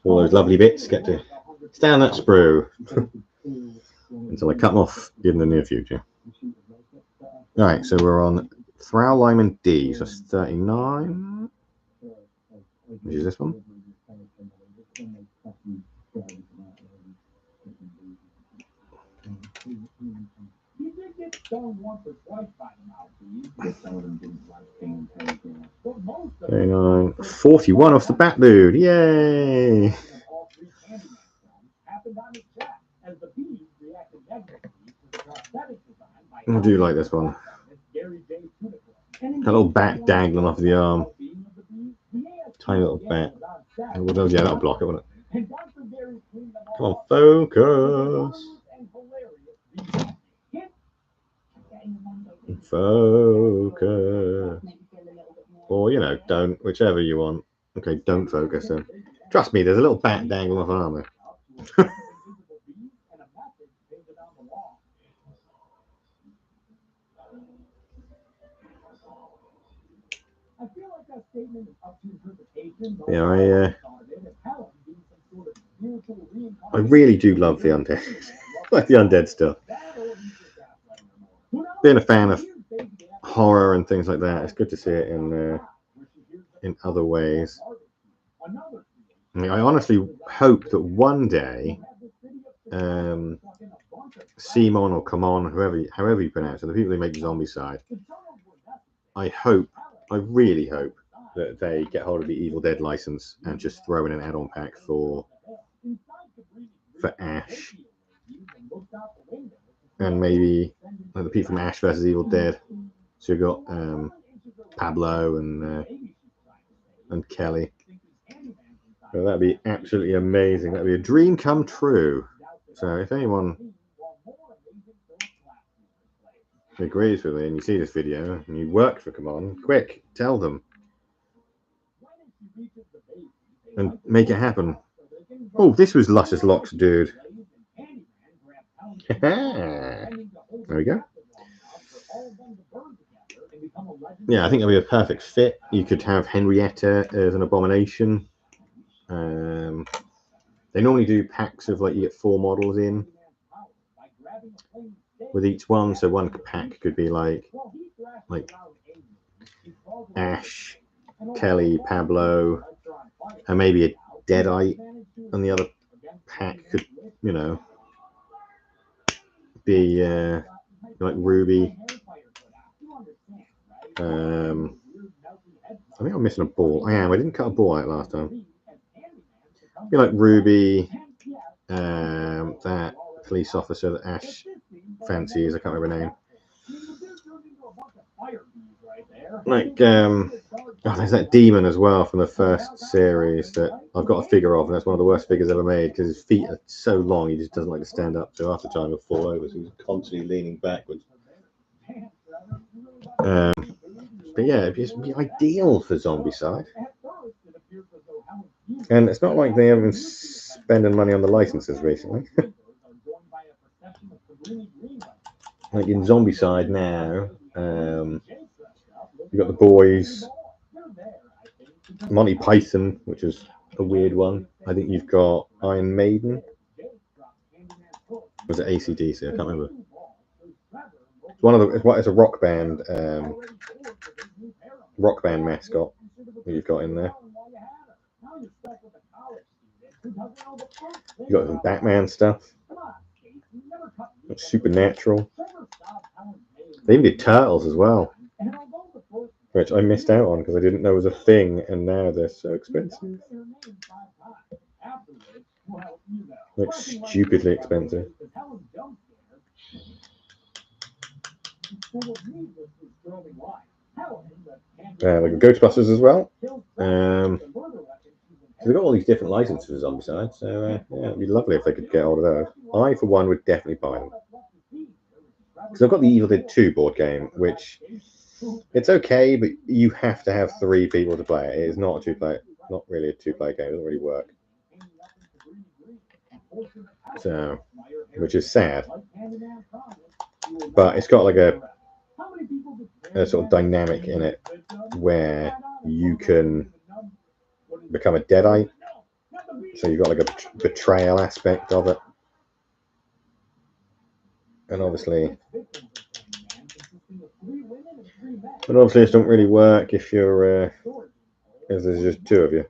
All those lovely bits get to stay on that sprue until I cut them off in the near future. Alright, so we're on Thrall, Lime, and D. So that's 39. Which is this one? Nine, 41 off the bat, dude. Yay! I do like this one. A little bat dangling off the arm. Tiny little bat. Yeah, that'll block it, won't it? Come on, focus. Focus. Or, don't, whichever you want. Okay, don't focus then. Trust me, there's a little bat dangling off an arm there. Yeah, I really do love the undead. Like the undead stuff. Being a fan of horror and things like that, it's good to see it in other ways. I mean, I honestly hope that one day Simon or Kamon, however you pronounce it, the people who make Zombicide, I really hope that they get hold of the Evil Dead license and just throw in an add-on pack for Ash, and maybe like the people from Ash vs Evil Dead. So you've got Pablo and Kelly. So that'd be absolutely amazing. That'd be a dream come true. So if anyone agrees with me and you see this video and you work for Kamon, quick, tell them. and make it happen. Oh, this was Luscious Locks, dude. There we go. Yeah, I think that'd be a perfect fit. You could have Henrietta as an abomination. They normally do packs of like you get 4 models in with each one. So one pack could be like Ash, Kelly, Pablo, and maybe a Deadite, and the other pack could, you know, be like Ruby. I think I'm missing a ball. I am. I didn't cut a ball out last time. Be like Ruby, that police officer that Ash fancies. I can't remember her name. Like, there's that demon as well from the first series that I've got a figure of, and that's one of the worst figures ever made because his feet are so long, he just doesn't like to stand up. So after time, he'll fall over. So he's constantly leaning backwards. But yeah, it'd be ideal for Zombicide. And it's not like they haven't been spending money on the licenses recently. Like in Zombicide now, you've got the boys, Monty Python, which is a weird one. I think you've got Iron Maiden. Was it AC/DC? I can't remember. It's a rock band mascot that you've got in there. You got some Batman stuff. Supernatural. They even did Turtles as well, which I missed out on because I didn't know was a thing, and now they're so expensive. Like stupidly expensive. Like Ghostbusters as well. So they've got all these different licenses for Zombicide, so yeah, it'd be lovely if they could get hold of those. I, for one, would definitely buy them. Because I've got the Evil Dead 2 board game, which it's okay, but you have to have 3 people to play it. It is not a two-player, not really a two-player game. It doesn't really work. So, which is sad. But it's got like a sort of dynamic in it where you can become a Deadite. So you've got like a betrayal aspect of it. And obviously it don't really work if you're if there's just 2 of you,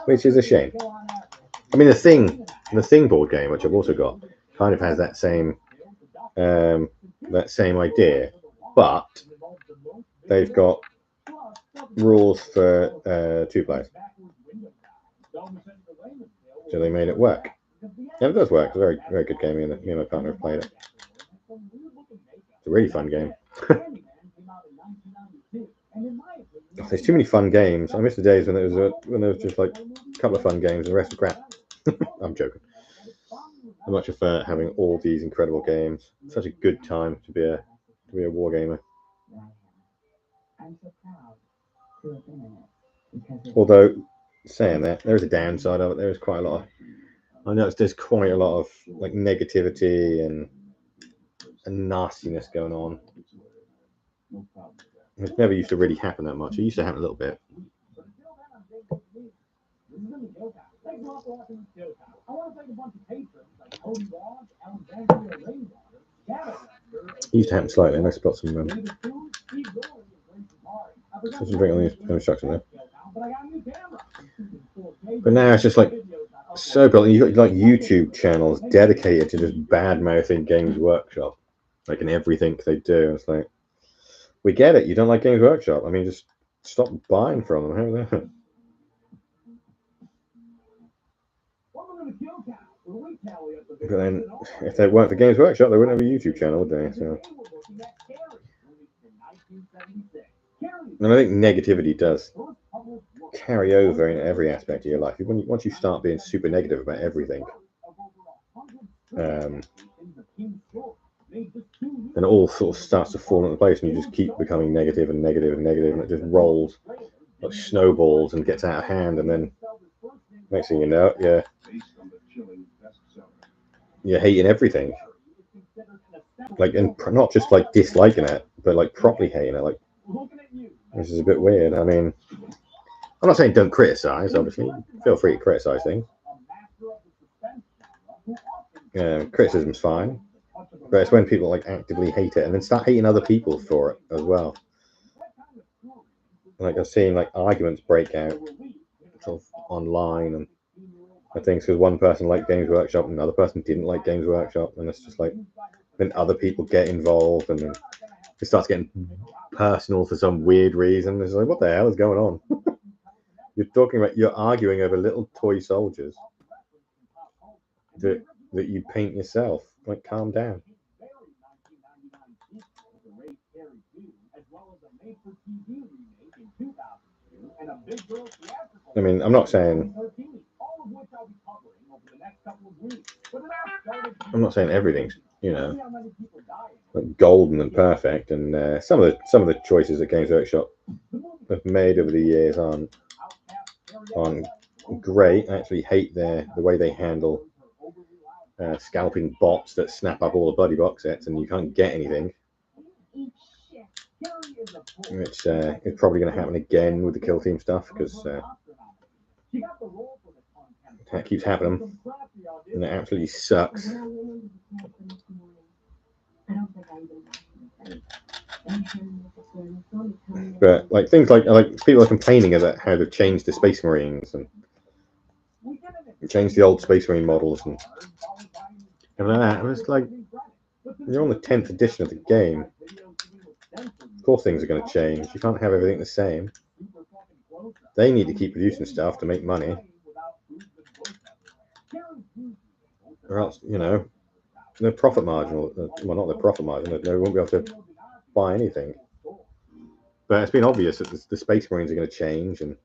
which is a shame. I mean, the thing board game, which I've also got, kind of has that same idea, but they've got rules for 2 players, so they made it work. And it does work. It's a very, very good game. Me and my partner have played it. It's a really fun game. There's too many fun games. I miss the days when there was just like a couple of fun games and the rest were crap. I'm joking. I much prefer having all these incredible games. It's such a good time to be a wargamer. Although saying that, there is a downside of it. There is quite a lot of, I noticed there's quite a lot of like negativity and nastiness going on. It never used to really happen that much. It used to happen a little bit. It used to happen slightly, and I spot some drink on the instruction there. But now it's just like so brilliant. You've got like YouTube channels dedicated to just bad mouthing Games Workshop, like in everything they do. It's like, we get it. You don't like Games Workshop. I mean, just stop buying from them. How that? But then, if they weren't for Games Workshop, they wouldn't have a YouTube channel, would they? So, and I think negativity does carry over in every aspect of your life. Once you start being super negative about everything, then and it all sort of starts to fall into place, and you just keep becoming negative and negative and negative, and it just rolls like snowballs and gets out of hand, and then next thing you know, you're hating everything, like, and not just like disliking it, but like properly hating it. Like, this is a bit weird. I mean, I'm not saying don't criticize. Obviously, feel free to criticize things. Criticism's fine, but it's when people like actively hate it and then start hating other people for it as well. Like, I've seen like arguments break out sort of online and things because one person liked Games Workshop and another person didn't like Games Workshop, and it's just like then other people get involved and then it starts getting personal for some weird reason. It's like, what the hell is going on? You're arguing over little toy soldiers that you paint yourself. Like, calm down. I mean, I'm not saying everything's, you know, like golden and perfect, and some of the choices that Games Workshop have made over the years aren't great. I actually hate the way they handle scalping bots that snap up all the bloody box sets and you can't get anything, which is probably going to happen again with the Kill Team stuff, because that keeps happening and it absolutely sucks. But like things like people are complaining about how they've changed the Space Marines and changed the old Space Marine models and everything like that. And it's like, you're on the 10th edition of the game. Of course things are going to change. You can't have everything the same. They need to keep producing stuff to make money, or else, you know, their profit margin, well, not their profit margin, they won't be able to buy anything. But it's been obvious that the Space Marines are going to change and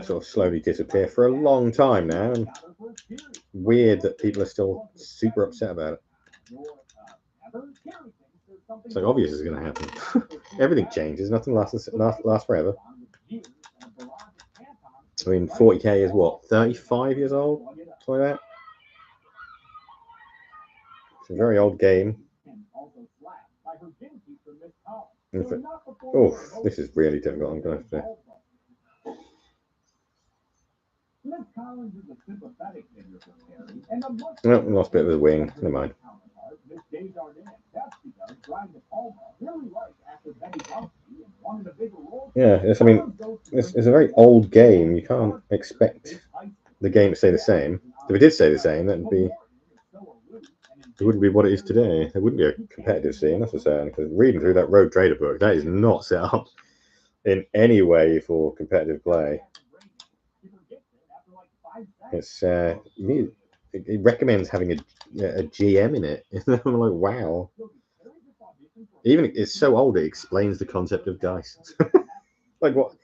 sort of slowly disappear for a long time now. And weird that people are still super upset about it. It's like obvious it's going to happen. Everything changes. Nothing lasts forever. I mean, 40k is what, 35 years old? Something like that. It's a very old game. Oh, this is really difficult. I'm going to have to. No, lost a bit of the wing. Never mind. Yeah, I mean, it's a very old game. You can't expect the game to stay the same. If it did stay the same, it wouldn't be what it is today. It wouldn't be a competitive scene, that's for certain. Because reading through that Rogue Trader book, that is not set up in any way for competitive play. It's it recommends having a GM in it. I'm like, wow. Even it's so old, it explains the concept of dice. like what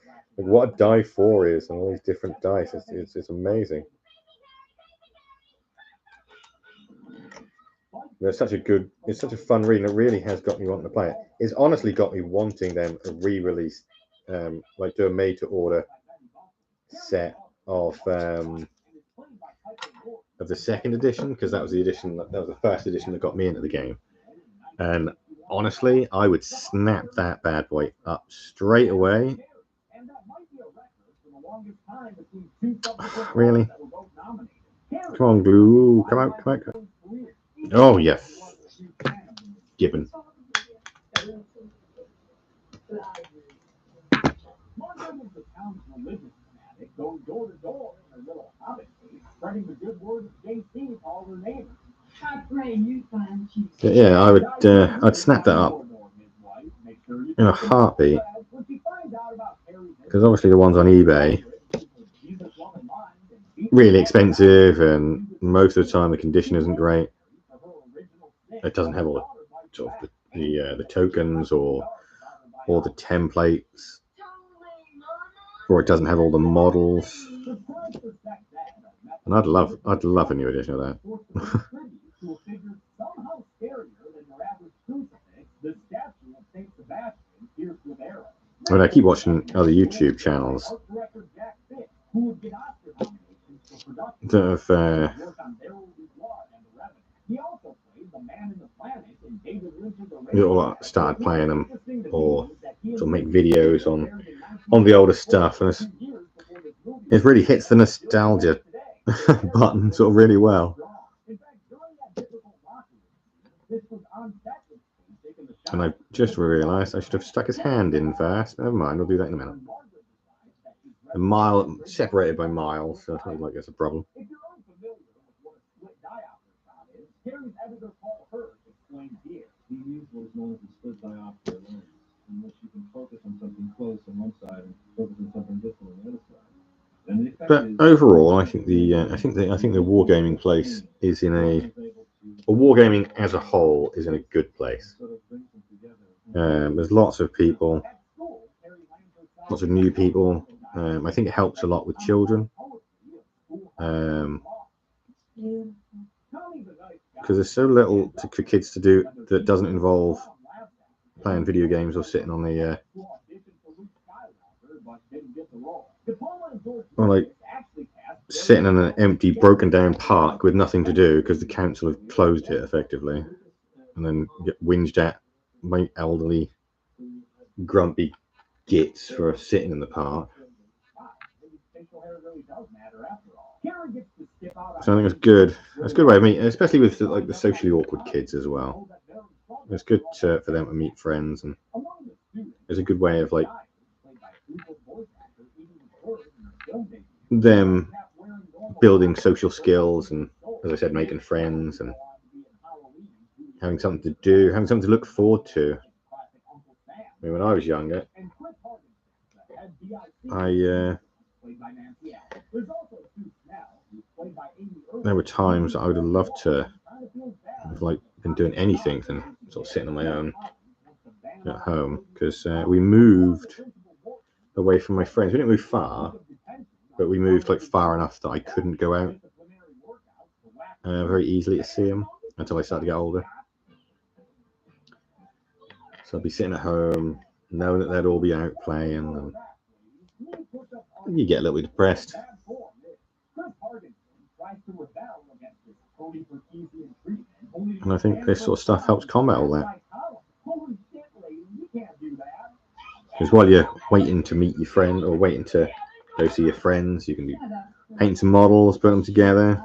a die 4 is and all these different dice. It's amazing. It's such a fun read, and it really has got me wanting to play it. It's honestly got me wanting them to re-release, like do a made-to-order set of the second edition, because that was the first edition that got me into the game. And honestly, I would snap that bad boy up straight away. Really? Come on, Glue. Come out. Oh, yes. Gibbon. Yeah, I'd snap that up in a heartbeat, because obviously the ones on eBay really expensive, and most of the time the condition isn't great. It doesn't have all the sort of the tokens or the templates, or it doesn't have all the models. And I'd love a new edition of that. I mean, I keep watching other YouTube channels that have started playing them or sort of make videos on the older stuff, and it really hits the nostalgia button sort of really well. And I just realised I should have stuck his hand in first. Never mind, I'll do that in a minute. A mile separated by miles, so I don't like that's a problem. If you're unfamiliar with what a split diopter shot is, Terry's editor Paul Hurst explains here. He used what is known as a split diopter lens, in which you can focus on something close on one side and focus on something distant on the other side. And the effect But is, overall, I think the wargaming place is in a wargaming as a whole is in a good place. sort of brings them together. There's lots of people, lots of new people. I think it helps a lot with children. Because there's so little for kids to do that doesn't involve playing video games or sitting on the or like sitting in an empty, broken down park with nothing to do because the council have closed it effectively, and then get whinged at by elderly, grumpy gits for sitting in the park. So I think it's good. It's a good way of meeting, especially with like the socially awkward kids as well. It's good for them to meet friends, and it's a good way of like them building social skills and, as I said, making friends and having something to do, having something to look forward to. I mean, when I was younger, there were times I would have loved to have like been doing anything than sort of sitting on my own at home, because we moved away from my friends. We didn't move far, but we moved like far enough that I couldn't go out very easily to see them until I started to get older. So I'd be sitting at home knowing that they'd all be out playing, and you get a little bit depressed. And I think this sort of stuff helps combat all that. Because while you're waiting to meet your friend or waiting to go see your friends, you can do paint some models, put them together.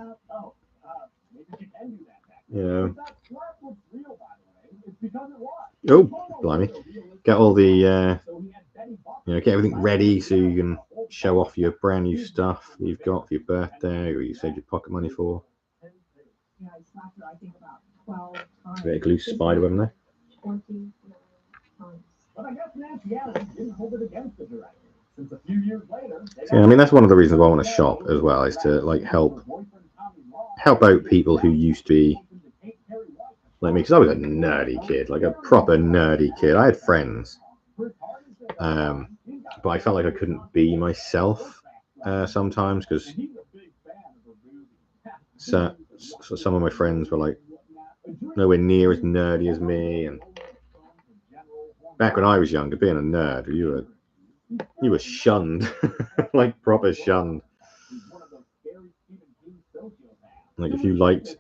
You know. Oh, blimey. Get all the, get everything ready so you can show off your brand new stuff you've got for your birthday or you saved your pocket money for. A bit of glue spider web there. So, yeah, I mean, that's one of the reasons why I want to shop as well, is to like help out people who used to be like me, because I was a nerdy kid, like a proper nerdy kid. I had friends, but I felt like I couldn't be myself sometimes, because so some of my friends were like nowhere near as nerdy as me. And back when I was younger, being a nerd, you were shunned, like proper shunned. Like if you liked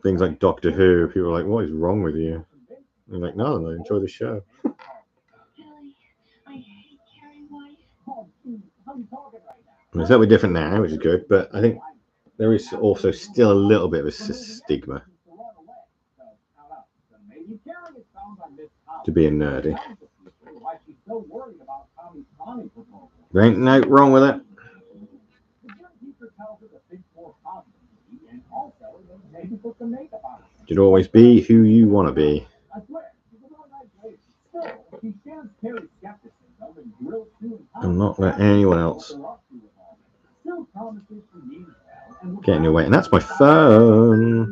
things like Doctor Who, people were like, "What is wrong with you?" And you're like, "No, I enjoy the show." It's a little bit different now, which is good, but I think there is also still a little bit of a stigma to being nerdy. There ain't no wrong with it. Should always be who you want to be. And not let anyone else get in your way. And that's my phone.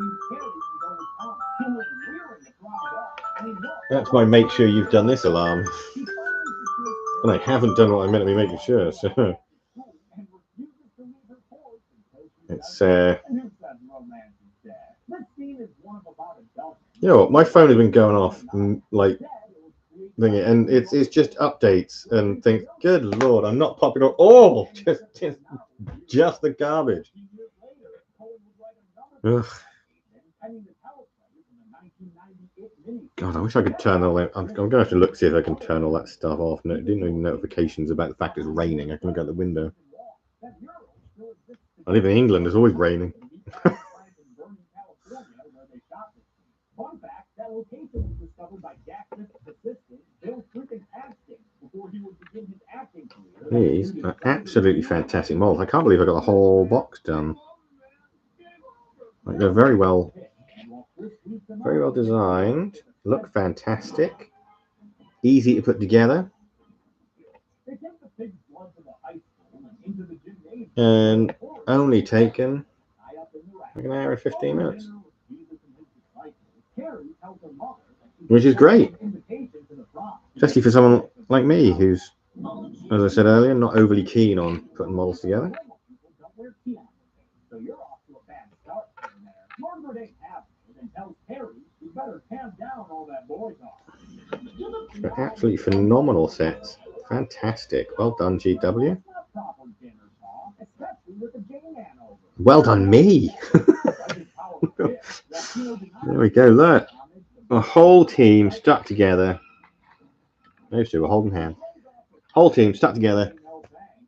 That's my make sure you've done this alarm. And I haven't done what I meant to be making sure, so it's you know what, my phone has been going off like thingy, and it's just updates and think, good lord, I'm not popular at all. Just the garbage. Ugh. God, I wish I could turn all that. I'm gonna have to look see if I can turn all that stuff off. No, it didn't even notifications about the fact it's raining. I can look out the window. I live in England. It's always raining. Fun fact, that location was discovered by Jack Smith's assistant, Bill freaking Paxton, before he would begin his acting career. These are absolutely fantastic models. I can't believe I got the whole box done. Like, they're very well designed. Look fantastic. Easy to put together. And only taken like an hour and 15 minutes. Which is great. Especially for someone like me who's, as I said earlier, not overly keen on putting models together. They're absolutely phenomenal sets. Fantastic. Well done, GW. Well done, me. There we go. Look. A whole team stuck together. Those two were holding hands. Whole team stuck together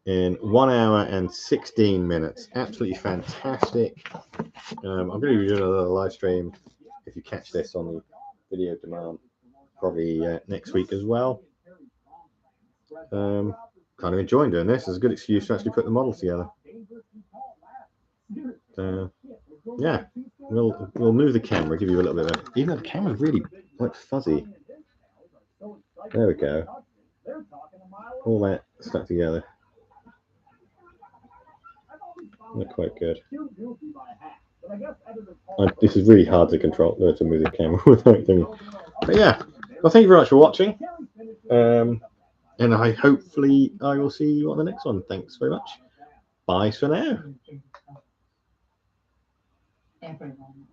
in 1 hour and 16 minutes. Absolutely fantastic. I'm going to be doing another live stream if you catch this on the video demand, probably next week as well. Kind of enjoying doing this. It's a good excuse to actually put the models together. Yeah, we'll move the camera, give you a little bit of, even though the camera's really like fuzzy. There we go. All that stuck together. They're quite good. This is really hard to control, to move the camera without doing it. But yeah, well, thank you very much for watching. And hopefully I will see you on the next one. Thanks very much. Bye for now. Everyone.